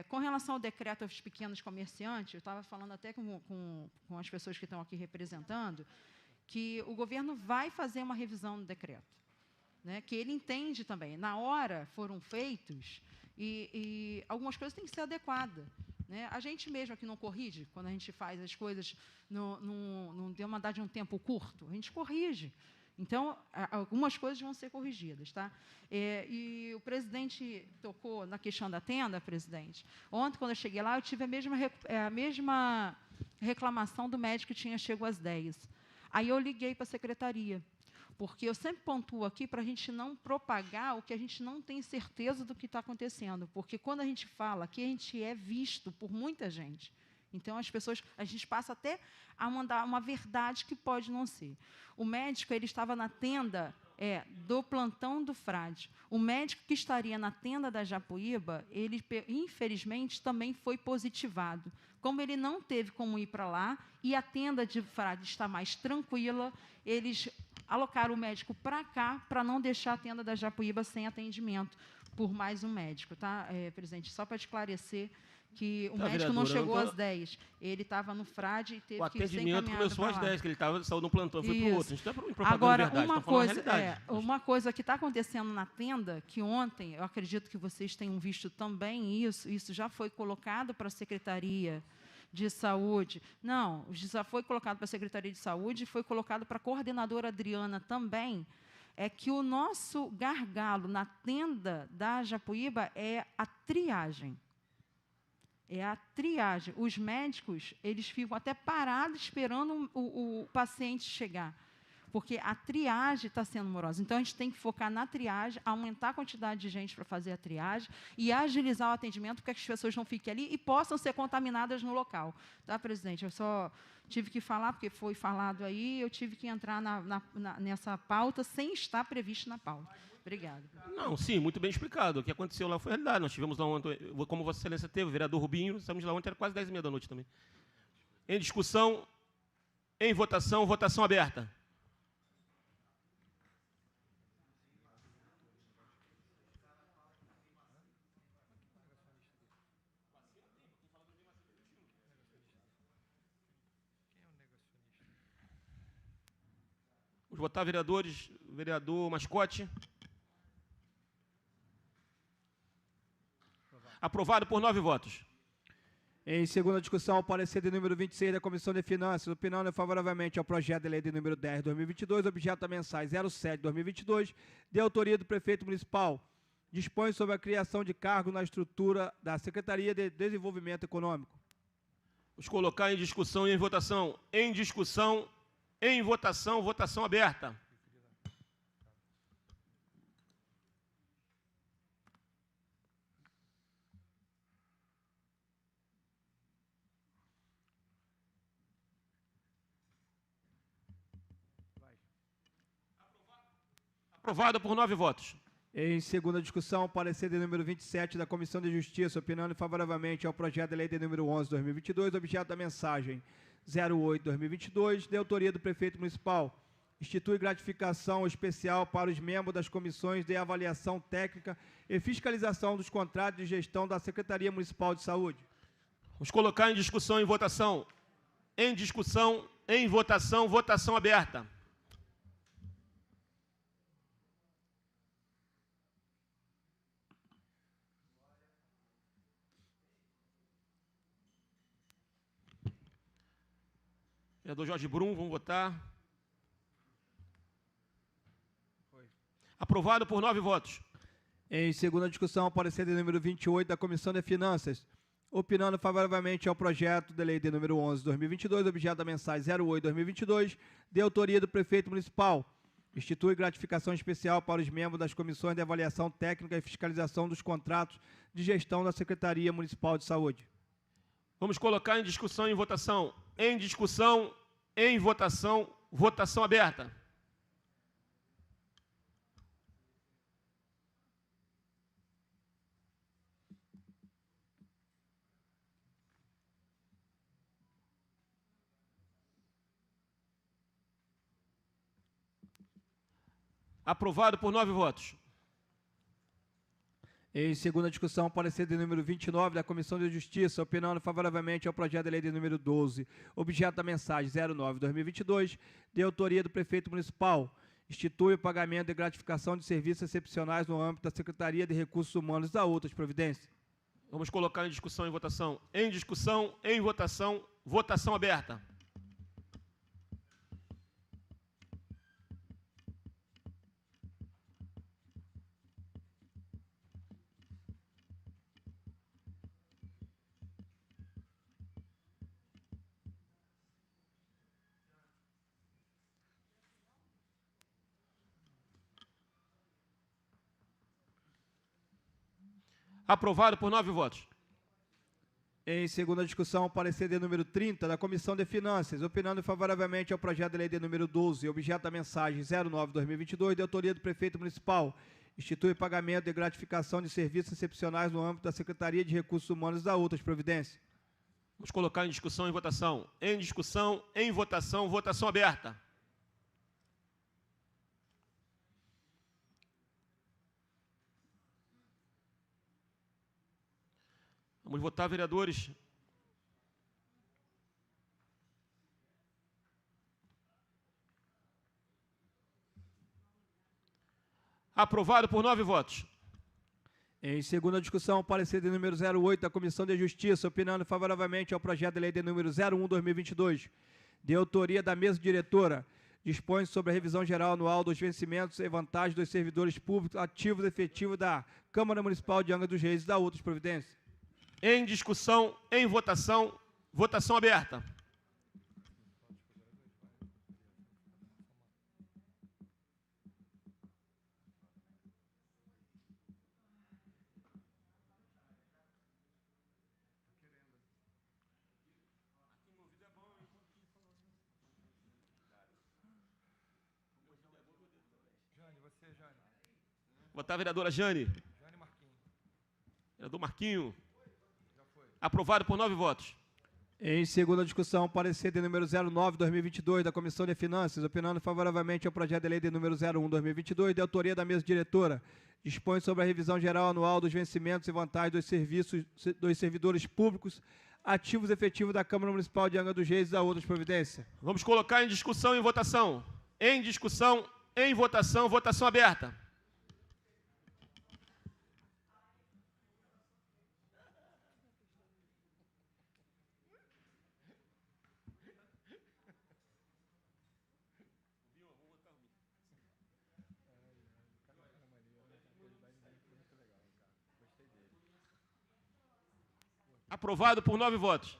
Com relação ao decreto aos pequenos comerciantes, eu estava falando até com as pessoas que estão aqui representando, que o governo vai fazer uma revisão do decreto. Né, que ele entende também. Na hora foram feitos e algumas coisas têm que ser adequadas. Né? A gente mesmo aqui não corrige, quando a gente faz as coisas num demandar de um tempo curto, a gente corrige. Então, algumas coisas vão ser corrigidas. Tá? E o presidente tocou na questão da tenda, presidente. Ontem, quando eu cheguei lá, eu tive a mesma reclamação do médico que tinha chegado às 10. Aí eu liguei para a secretaria, porque eu sempre pontuo aqui para a gente não propagar o que a gente não tem certeza do que está acontecendo, porque quando a gente fala aqui, a gente é visto por muita gente. Então, a gente passa até a mandar uma verdade que pode não ser. O médico, ele estava na tenda do plantão do Frade. O médico que estaria na tenda da Japuíba, ele, infelizmente, também foi positivado. Como ele não teve como ir para lá, e a tenda de Frade está mais tranquila, eles alocaram o médico para cá, para não deixar a tenda da Japuíba sem atendimento por mais um médico. Tá, presidente? Só para esclarecer que o médico não chegou às 10. Ele estava no Frade e teve que ser encaminhado. O atendimento começou às 10, que ele saiu no plantão e foi para o outro. A gente está propagando agora, verdade, uma coisa que está acontecendo na tenda, que ontem, eu acredito que vocês tenham visto também isso já foi colocado para a Secretaria de Saúde. Não, já foi colocado para a Secretaria de Saúde, foi colocado para a coordenadora Adriana também, é que o nosso gargalo na tenda da Japuíba é a triagem. É a triagem. Os médicos, eles ficam até parados esperando o paciente chegar, porque a triagem está sendo morosa. Então, a gente tem que focar na triagem, aumentar a quantidade de gente para fazer a triagem e agilizar o atendimento para que as pessoas não fiquem ali e possam ser contaminadas no local. Tá, presidente? Eu só tive que falar, porque foi falado aí, eu tive que entrar nessa pauta sem estar previsto na pauta. Obrigada. Não, sim, muito bem explicado. O que aconteceu lá foi realidade. Nós tivemos lá ontem, como Vossa Excelência teve, o vereador Rubinho, estamos lá ontem, era quase 10h30 da noite também. Em discussão, em votação, votação aberta. Vamos votar, vereadores. Vereador Mascote. Aprovado por 9 votos. Em segunda discussão, o parecer de número 26 da Comissão de Finanças, opinando favoravelmente ao projeto de lei de número 10, 2022, objeto mensais 07, 2022, de autoria do prefeito municipal, dispõe sobre a criação de cargo na estrutura da Secretaria de Desenvolvimento Econômico. Vamos colocar em discussão e em votação. Em discussão, em votação, votação aberta. Aprovado por 9 votos. Em segunda discussão, o parecer de número 27 da Comissão de Justiça, opinando favoravelmente ao projeto de lei de número 11, 2022, objeto da mensagem 08, 2022, de autoria do prefeito municipal, institui gratificação especial para os membros das comissões de avaliação técnica e fiscalização dos contratos de gestão da Secretaria Municipal de Saúde. Vamos colocar em discussão e em votação. Em discussão, em votação, votação aberta. Vereador Jorge Brum, vamos votar. Aprovado por 9 votos. Em segunda discussão, o parecer de número 28 da Comissão de Finanças, opinando favoravelmente ao projeto de lei de número 11, 2022, objeto da mensagem 08, 2022, de autoria do prefeito municipal, institui gratificação especial para os membros das comissões de avaliação técnica e fiscalização dos contratos de gestão da Secretaria Municipal de Saúde. Vamos colocar em discussão e em votação. Em discussão, em votação, votação aberta. Aprovado por 9 votos. Em segunda discussão, parecer de número 29 da Comissão de Justiça, opinando favoravelmente ao projeto de lei de número 12, objeto da mensagem 09/2022, de autoria do prefeito municipal, institui o pagamento de gratificação de serviços excepcionais no âmbito da Secretaria de Recursos Humanos e da outras providências. Vamos colocar em discussão e votação. Em discussão, em votação, votação aberta. Aprovado por 9 votos. Em segunda discussão, parecer de número 30 da Comissão de Finanças, opinando favoravelmente ao projeto de lei de número 12, objeto da mensagem 09/2022, de autoria do prefeito municipal, institui pagamento de gratificação de serviços excepcionais no âmbito da Secretaria de Recursos Humanos e da outras providências. Vamos colocar em discussão e votação. Em discussão, em votação, votação aberta. Vamos votar, vereadores. Aprovado por 9 votos. Em segunda discussão, parecer de número 08 da Comissão de Justiça, opinando favoravelmente ao projeto de lei de número 01/2022, de autoria da mesa diretora, dispõe sobre a revisão geral anual dos vencimentos e vantagens dos servidores públicos ativos e efetivos da Câmara Municipal de Angra dos Reis e da outras providências. Em discussão, em votação, votação aberta. Votar a vereadora Jane. Vereador Marquinho. Aprovado por 9 votos. Em segunda discussão, parecer de número 09/2022 da Comissão de Finanças, opinando favoravelmente ao projeto de lei de número 01/2022, de autoria da mesa diretora, dispõe sobre a revisão geral anual dos vencimentos e vantagens dos servidores públicos ativos e efetivos da Câmara Municipal de Angra dos Reis e da outras providências. Vamos colocar em discussão e votação. Em discussão, em votação, votação aberta. Aprovado por 9 votos.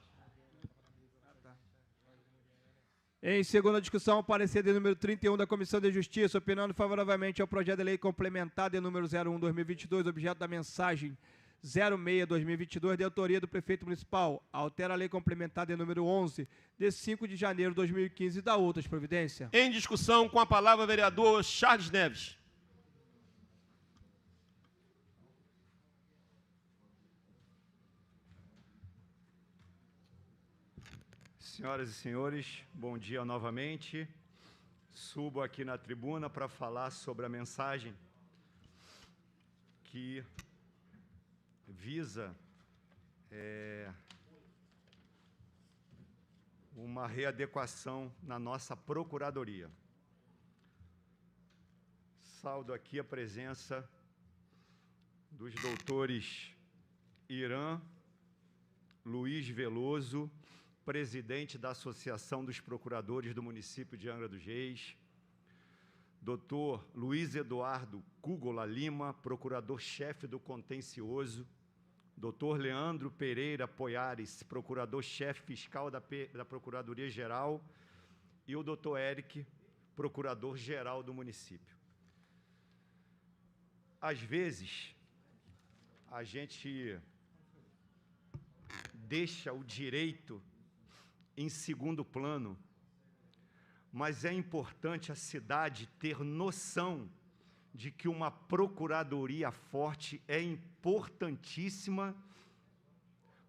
Em segunda discussão, parecer de número 31 da Comissão de Justiça, opinando favoravelmente ao projeto de lei complementar de número 01/2022, objeto da mensagem 06/2022, de autoria do prefeito municipal, altera a lei complementar de número 11, de 5 de janeiro de 2015 e da outras providências. Em discussão, com a palavra, vereador Charles Neves. Senhoras e senhores, bom dia novamente. Subo aqui na tribuna para falar sobre a mensagem que visa uma readequação na nossa Procuradoria. Saúdo aqui a presença dos doutores Irã, Luiz Veloso, presidente da Associação dos Procuradores do município de Angra dos Reis, doutor Luiz Eduardo Cugola Lima, procurador-chefe do Contencioso, doutor Leandro Pereira Poiares, procurador-chefe fiscal da Procuradoria-Geral, e o doutor Eric, procurador-geral do município. Às vezes, a gente deixa o direito em segundo plano, mas é importante a cidade ter noção de que uma procuradoria forte é importantíssima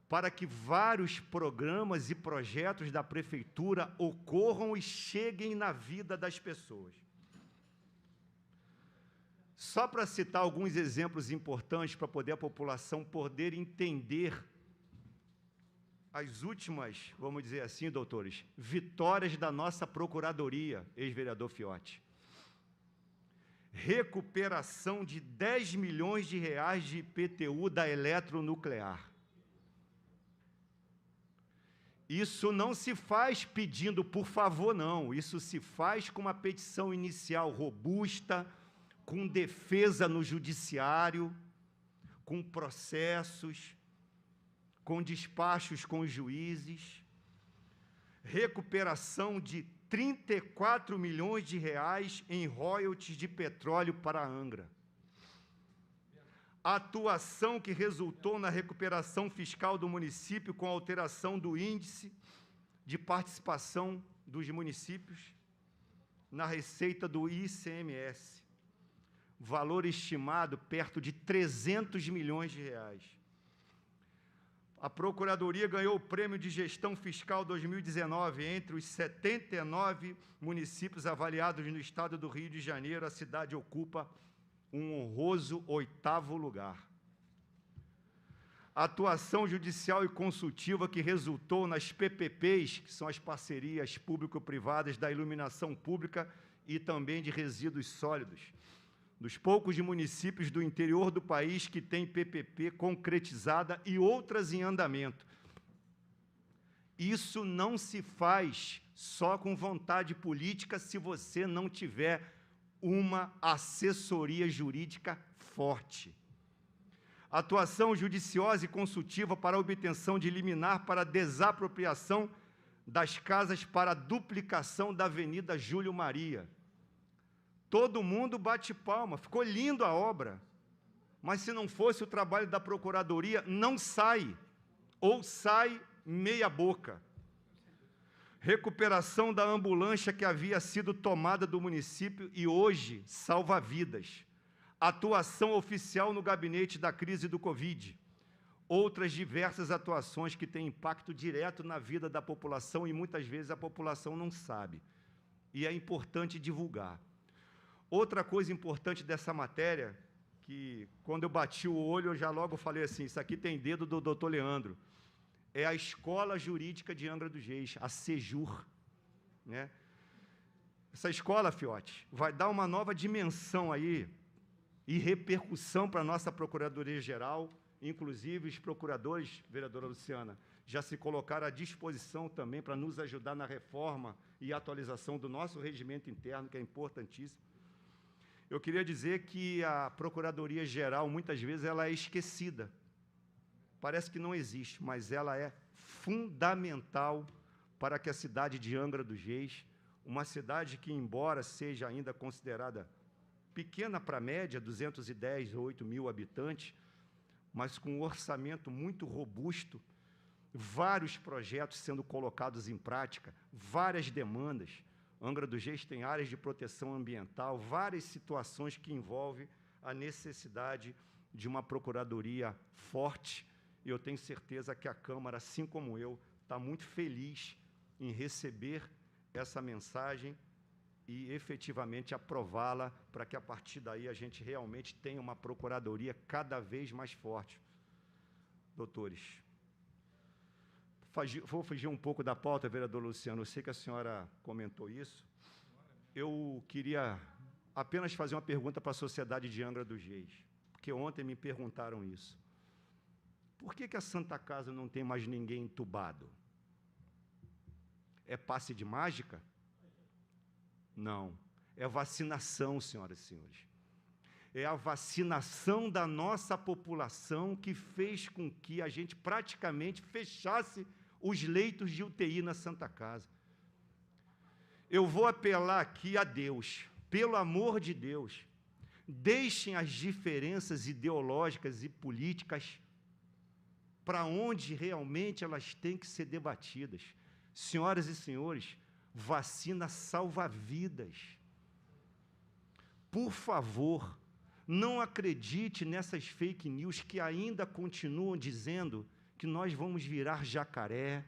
para que vários programas e projetos da prefeitura ocorram e cheguem na vida das pessoas. Só para citar alguns exemplos importantes para poder a população poder entender as últimas, vamos dizer assim, doutores, vitórias da nossa Procuradoria, ex-vereador Fiotti. Recuperação de 10 milhões de reais de IPTU da Eletronuclear. Isso não se faz pedindo por favor, não. Isso se faz com uma petição inicial robusta, com defesa no judiciário, com processos, com despachos com os juízes. Recuperação de 34 milhões de reais em royalties de petróleo para a Angra. Atuação que resultou na recuperação fiscal do município com alteração do índice de participação dos municípios na receita do ICMS. Valor estimado perto de 300 milhões de reais. A Procuradoria ganhou o Prêmio de Gestão Fiscal 2019 entre os 79 municípios avaliados no estado do Rio de Janeiro. A cidade ocupa um honroso 8º lugar. Atuação judicial e consultiva que resultou nas PPPs, que são as parcerias público-privadas da iluminação pública e também de resíduos sólidos, dos poucos municípios do interior do país que têm PPP concretizada e outras em andamento. Isso não se faz só com vontade política se você não tiver uma assessoria jurídica forte. Atuação judiciosa e consultiva para a obtenção de liminar para desapropriação das casas para a duplicação da Avenida Júlio Maria. Todo mundo bate palma, ficou lindo a obra, mas se não fosse o trabalho da Procuradoria, não sai, ou sai meia boca. Recuperação da ambulância que havia sido tomada do município e hoje salva vidas. Atuação oficial no gabinete da crise do Covid. Outras diversas atuações que têm impacto direto na vida da população e muitas vezes a população não sabe. E é importante divulgar. Outra coisa importante dessa matéria, que quando eu bati o olho, eu já logo falei assim, isso aqui tem dedo do doutor Leandro, é a Escola Jurídica de Angra dos Reis, a SEJUR, né? Essa escola, Fiotti, vai dar uma nova dimensão aí e repercussão para a nossa Procuradoria-Geral, inclusive os procuradores, vereadora Luciana, já se colocaram à disposição também para nos ajudar na reforma e atualização do nosso regimento interno, que é importantíssimo. Eu queria dizer que a Procuradoria-Geral, muitas vezes, ela é esquecida. Parece que não existe, mas ela é fundamental para que a cidade de Angra dos Reis, uma cidade que, embora seja ainda considerada pequena para a média, 210 ou 8 mil habitantes, mas com um orçamento muito robusto, vários projetos sendo colocados em prática, várias demandas. Angra dos Reis tem áreas de proteção ambiental, várias situações que envolvem a necessidade de uma procuradoria forte, e eu tenho certeza que a Câmara, assim como eu, está muito feliz em receber essa mensagem e efetivamente aprová-la para que, a partir daí, a gente realmente tenha uma procuradoria cada vez mais forte. Doutores, vou fugir um pouco da pauta, vereador Luciano, eu sei que a senhora comentou isso. Eu queria apenas fazer uma pergunta para a sociedade de Angra dos Reis, porque ontem me perguntaram isso. Por que a Santa Casa não tem mais ninguém entubado? É passe de mágica? Não. É vacinação, senhoras e senhores. É a vacinação da nossa população que fez com que a gente praticamente fechasse os leitos de UTI na Santa Casa. Eu vou apelar aqui a Deus, pelo amor de Deus, deixem as diferenças ideológicas e políticas para onde realmente elas têm que ser debatidas. Senhoras e senhores, vacina salva vidas. Por favor, não acredite nessas fake news que ainda continuam dizendo que nós vamos virar jacaré,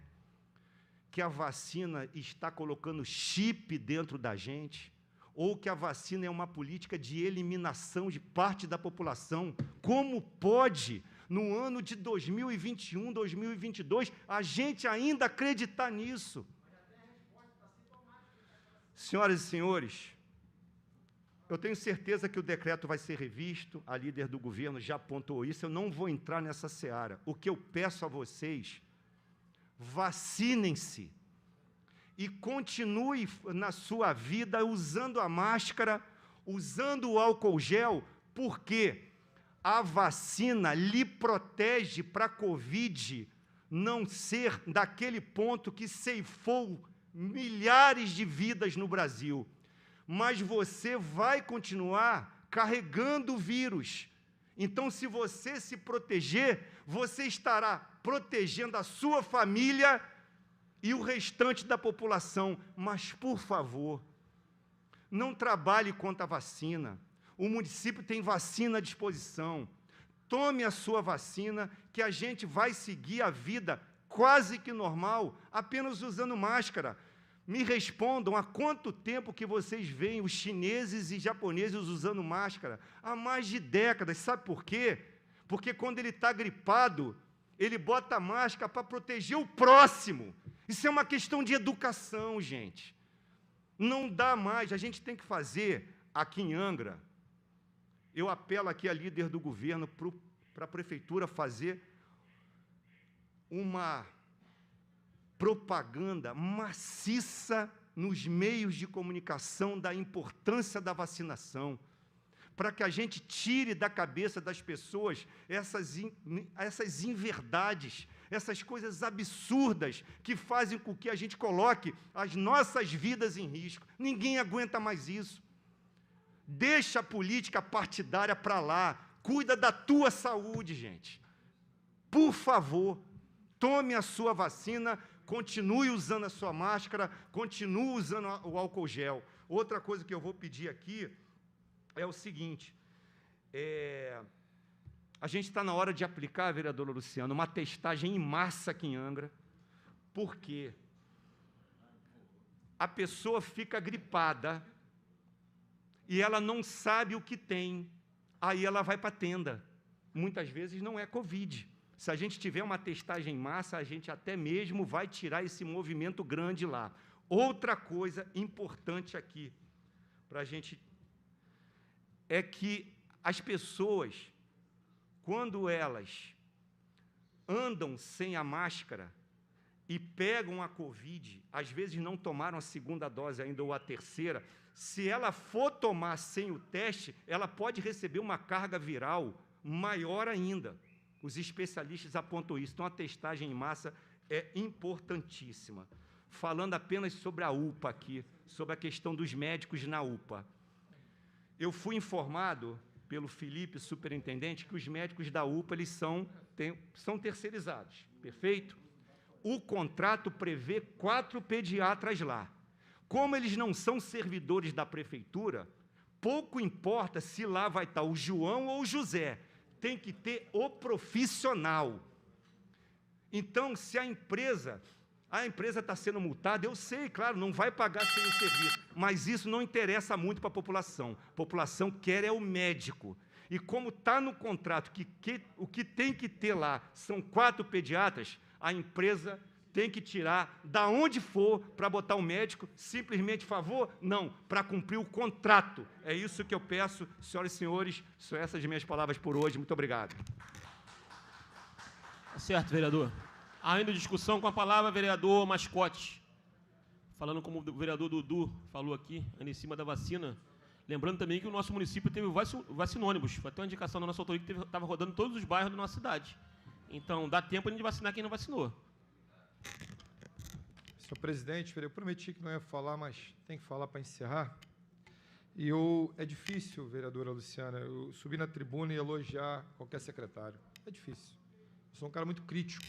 que a vacina está colocando chip dentro da gente. ou que a vacina é uma política de eliminação de parte da população. Como pode, no ano de 2021, 2022, a gente ainda acreditar nisso? Senhoras e senhores, eu tenho certeza que o decreto vai ser revisto, a líder do governo já apontou isso, eu não vou entrar nessa seara. O que eu peço a vocês, vacinem-se e continue na sua vida usando a máscara, usando o álcool gel, porque a vacina lhe protege para a Covid não ser daquele ponto que ceifou milhares de vidas no Brasil. Mas você vai continuar carregando o vírus. Então, se você se proteger, você estará protegendo a sua família e o restante da população. Mas, por favor, não trabalhe contra a vacina. O município tem vacina à disposição. Tome a sua vacina, que a gente vai seguir a vida quase que normal, apenas usando máscara. Me respondam, há quanto tempo que vocês veem os chineses e japoneses usando máscara? Há mais de décadas. Sabe por quê? Porque quando ele está gripado, ele bota a máscara para proteger o próximo. Isso é uma questão de educação, gente. Não dá mais. A gente tem que fazer, aqui em Angra, eu apelo aqui à líder do governo para a prefeitura fazer uma propaganda maciça nos meios de comunicação da importância da vacinação, para que a gente tire da cabeça das pessoas essas inverdades, essas coisas absurdas que fazem com que a gente coloque as nossas vidas em risco. Ninguém aguenta mais isso. Deixa a política partidária para lá, cuida da tua saúde, gente. Por favor, tome a sua vacina, continue usando a sua máscara, continue usando o álcool gel. Outra coisa que eu vou pedir aqui é o seguinte, a gente está na hora de aplicar, vereadora Luciana, uma testagem em massa aqui em Angra, porque a pessoa fica gripada e ela não sabe o que tem, aí ela vai para a tenda. Muitas vezes não é Covid. Se a gente tiver uma testagem em massa, a gente até mesmo vai tirar esse movimento grande lá. Outra coisa importante aqui, para a gente, é que as pessoas, quando elas andam sem a máscara e pegam a Covid, às vezes não tomaram a segunda dose ainda ou a terceira, se ela for tomar sem o teste, ela pode receber uma carga viral maior ainda. Os especialistas apontam isso. Então, a testagem em massa é importantíssima. Falando apenas sobre a UPA aqui, sobre a questão dos médicos na UPA. Eu fui informado pelo Felipe, superintendente, que os médicos da UPA eles são terceirizados, perfeito? O contrato prevê 4 pediatras lá. Como eles não são servidores da prefeitura, pouco importa se lá vai estar o João ou o José, tem que ter o profissional. Então, se a empresa está sendo multada, eu sei, claro, não vai pagar sem o serviço, mas isso não interessa muito para a população. A população quer é o médico. E como está no contrato que o que tem que ter lá são 4 pediatras, a empresa tem que tirar da onde for para botar o médico, simplesmente favor? Não, para cumprir o contrato. É isso que eu peço, senhoras e senhores, são essas minhas palavras por hoje. Muito obrigado. Tá certo, vereador. Ainda discussão com a palavra, vereador Mascote. Falando como o vereador Dudu falou aqui, ainda em cima da vacina. Lembrando também que o nosso município teve vacinônibus. Foi até uma indicação da nossa autoria que estava rodando todos os bairros da nossa cidade. Então, dá tempo de vacinar quem não vacinou. Senhor presidente, eu prometi que não ia falar, mas tem que falar para encerrar. E é difícil, vereadora Luciana, eu subir na tribuna e elogiar qualquer secretário. É difícil. Eu sou um cara muito crítico,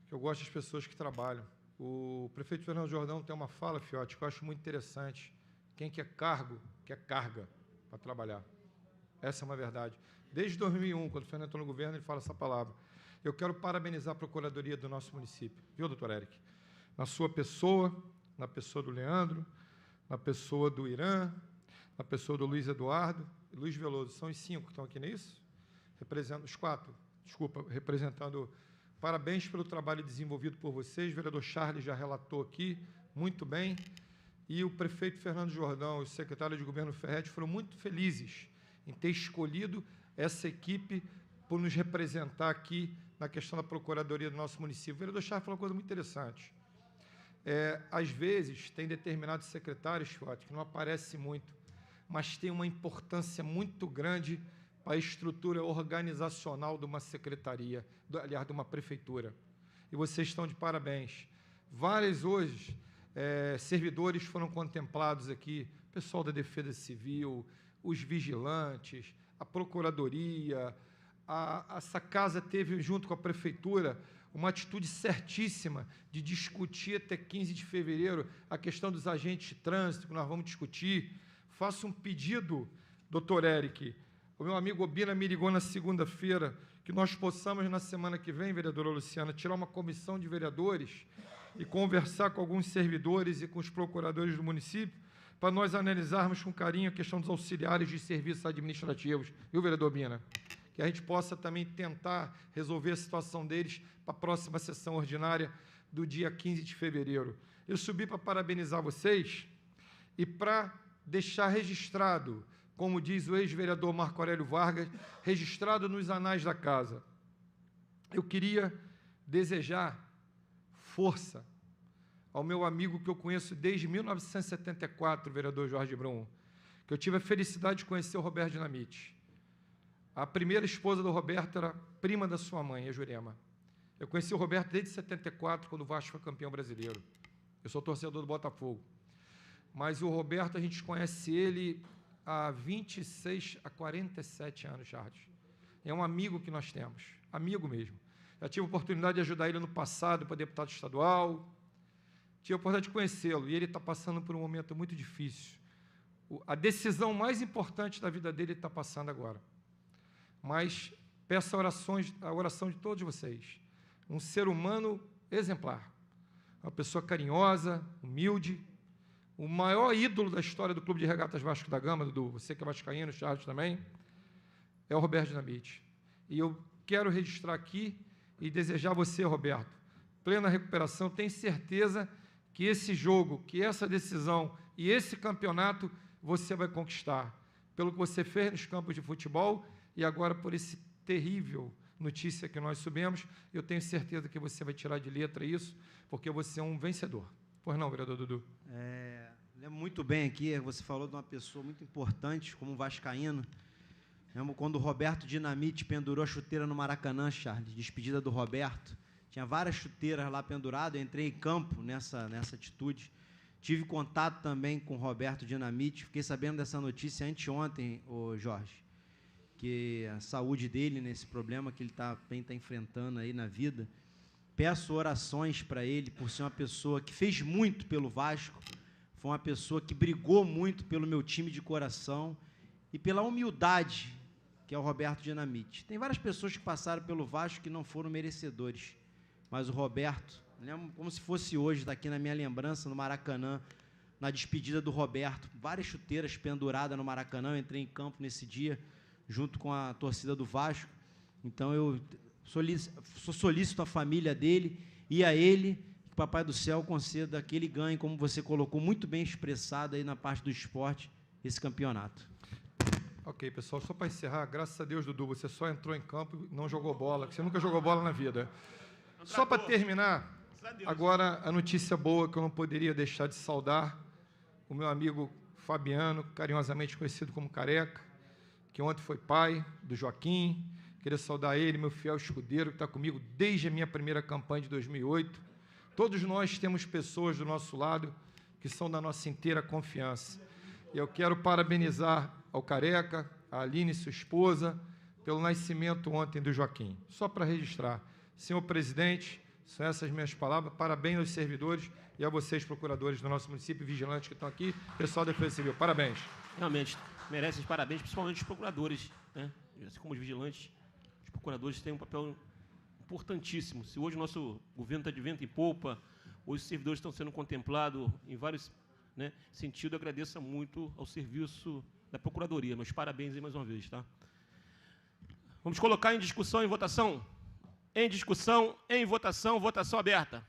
que eu gosto das pessoas que trabalham. O prefeito Fernando Jordão tem uma fala, Fiote, que eu acho muito interessante. Quem quer cargo, quer carga para trabalhar. Essa é uma verdade. Desde 2001, quando o Fernando entrou no governo, ele fala essa palavra. Eu quero parabenizar a Procuradoria do nosso município, viu, doutor Eric? Na sua pessoa, na pessoa do Leandro, na pessoa do Irã, na pessoa do Luiz Eduardo e Luiz Veloso. São os 5 que estão aqui, não é isso? Os 4, desculpa, representando. Parabéns pelo trabalho desenvolvido por vocês. O vereador Charles já relatou aqui, muito bem. E o prefeito Fernando Jordão e o secretário de governo Ferretti foram muito felizes em ter escolhido essa equipe por nos representar aqui na questão da procuradoria do nosso município. O vereador Charles falou uma coisa muito interessante. Às vezes, tem determinados secretários, Fiote, que não aparecem muito, mas tem uma importância muito grande para a estrutura organizacional de uma secretaria, aliás, de uma prefeitura. E vocês estão de parabéns. Vários hoje servidores foram contemplados aqui, o pessoal da Defesa Civil, os vigilantes, a Procuradoria. Essa casa teve, junto com a Prefeitura, uma atitude certíssima de discutir até 15 de fevereiro a questão dos agentes de trânsito, que nós vamos discutir. Faço um pedido, doutor Eric, o meu amigo Obina me ligou na segunda-feira, que nós possamos, na semana que vem, vereadora Luciana, tirar uma comissão de vereadores e conversar com alguns servidores e com os procuradores do município, para nós analisarmos com carinho a questão dos auxiliares de serviços administrativos, viu, vereador Obina? Que a gente possa também tentar resolver a situação deles para a próxima sessão ordinária do dia 15 de fevereiro. Eu subi para parabenizar vocês e para deixar registrado, como diz o ex-vereador Marco Aurélio Vargas, registrado nos anais da casa. Eu queria desejar força ao meu amigo que eu conheço desde 1974, vereador Jorge Brum, que eu tive a felicidade de conhecer o Roberto Dinamite. A primeira esposa do Roberto era prima da sua mãe, a Jurema. Eu conheci o Roberto desde 74, quando o Vasco foi campeão brasileiro. Eu sou torcedor do Botafogo. Mas o Roberto, a gente conhece ele há 26 a 47 anos, Charles. É um amigo que nós temos, amigo mesmo. Já tive a oportunidade de ajudar ele no passado para deputado estadual. Tive a oportunidade de conhecê-lo e ele está passando por um momento muito difícil. A decisão mais importante da vida dele está passando agora. Mas peço a oração de todos vocês. Um ser humano exemplar, uma pessoa carinhosa, humilde, o maior ídolo da história do Clube de Regatas Vasco da Gama, Dudu, você que é vascaíno, Charles também, é o Roberto Dinamite. E eu quero registrar aqui e desejar a você, Roberto, plena recuperação. Tenho certeza que esse jogo, que essa decisão e esse campeonato você vai conquistar, pelo que você fez nos campos de futebol e agora por esse terrível notícia que nós subimos. Eu tenho certeza que você vai tirar de letra isso, porque você é um vencedor. Pois não, vereador Dudu? Lembro muito bem aqui, você falou de uma pessoa muito importante, como um vascaíno. Lembro quando o Roberto Dinamite pendurou a chuteira no Maracanã, Charles, despedida do Roberto. Tinha várias chuteiras lá penduradas, eu entrei em campo nessa atitude. Tive contato também com o Roberto Dinamite, fiquei sabendo dessa notícia anteontem, Jorge, que a saúde dele, nesse problema que ele também está enfrentando aí na vida. Peço orações para ele, por ser uma pessoa que fez muito pelo Vasco, foi uma pessoa que brigou muito pelo meu time de coração e pela humildade que é o Roberto Dinamite. Tem várias pessoas que passaram pelo Vasco que não foram merecedores, mas o Roberto, lembro como se fosse hoje, está aqui na minha lembrança, no Maracanã, na despedida do Roberto, várias chuteiras penduradas no Maracanã. Eu entrei em campo nesse dia, junto com a torcida do Vasco. Então, eu solicito à família dele e a ele, que o Papai do Céu conceda que ele ganhe, como você colocou muito bem expressado aí na parte do esporte, esse campeonato. Ok, pessoal, só para encerrar, graças a Deus, Dudu, você só entrou em campo e não jogou bola, você nunca jogou bola na vida. Só para terminar, agora a notícia boa que eu não poderia deixar de saudar, o meu amigo Fabiano, carinhosamente conhecido como Careca, que ontem foi pai do Joaquim. Queria saudar ele, meu fiel escudeiro, que está comigo desde a minha primeira campanha de 2008. Todos nós temos pessoas do nosso lado que são da nossa inteira confiança. Eu quero parabenizar ao Careca, a Aline, sua esposa, pelo nascimento ontem do Joaquim. Só para registrar, senhor presidente, são essas minhas palavras. Parabéns aos servidores e a vocês, procuradores do nosso município, vigilantes que estão aqui, pessoal da Defesa Civil. Parabéns. Realmente, merecem os parabéns, principalmente os procuradores, né? Assim como os vigilantes, os procuradores têm um papel importantíssimo. Se hoje o nosso governo está de vento em polpa, hoje os servidores estão sendo contemplados em vários né? Nesse sentido, eu agradeço muito ao serviço da Procuradoria. Meus parabéns aí mais uma vez, tá? Vamos colocar em discussão e votação? Em discussão, em votação, votação aberta.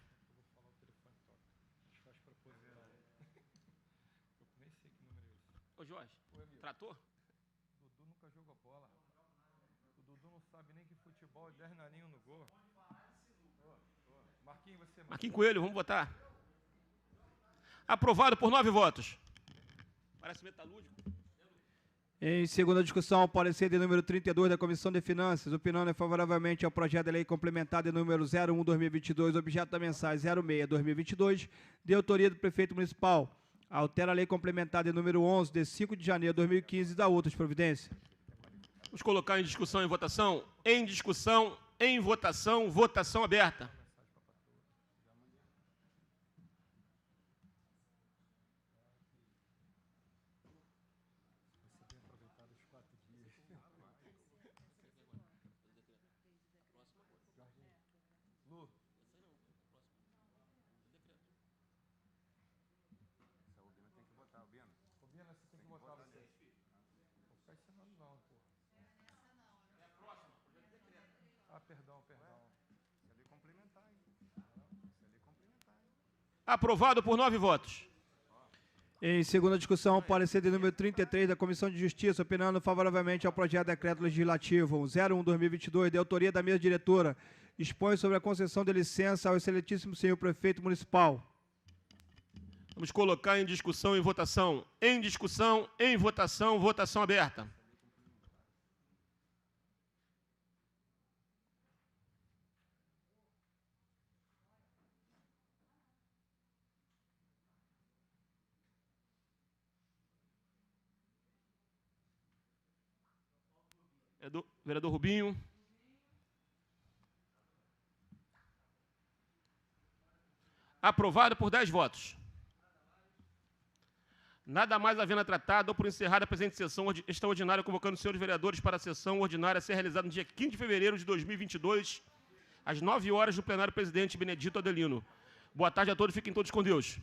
Ô, Jorge, tratou? Dudu nunca jogou bola. O Dudu não sabe nem que futebol é 10 naninhos no gol. Marquinhos, você... Marquinhos Coelho, vamos votar. Aprovado por 9 votos. Parece metalúrgico. Em segunda discussão, o parecer de número 32 da Comissão de Finanças, opinando favoravelmente ao projeto de lei complementar de número 01/2022, objeto da mensagem 06/2022, de autoria do prefeito municipal. Altera a lei complementar de número 11, de 5 de janeiro de 2015, e dá outras providências. Vamos colocar em discussão e votação? Em discussão, em votação, votação aberta. Aprovado por 9 votos. Em segunda discussão, o parecer de número 33 da Comissão de Justiça, opinando favoravelmente ao projeto de decreto legislativo 01/2022, de autoria da mesa diretora, expõe sobre a concessão de licença ao excelentíssimo senhor prefeito municipal. Vamos colocar em discussão e votação. Em discussão, em votação, votação aberta. Vereador Rubinho. Aprovado por 10 votos. Nada mais havendo tratado, dou por encerrada a presente sessão extraordinária, convocando os senhores vereadores para a sessão ordinária a ser realizada no dia 15 de fevereiro de 2022, às 9 horas, no plenário presidente Benedito Adelino. Boa tarde a todos, fiquem todos com Deus.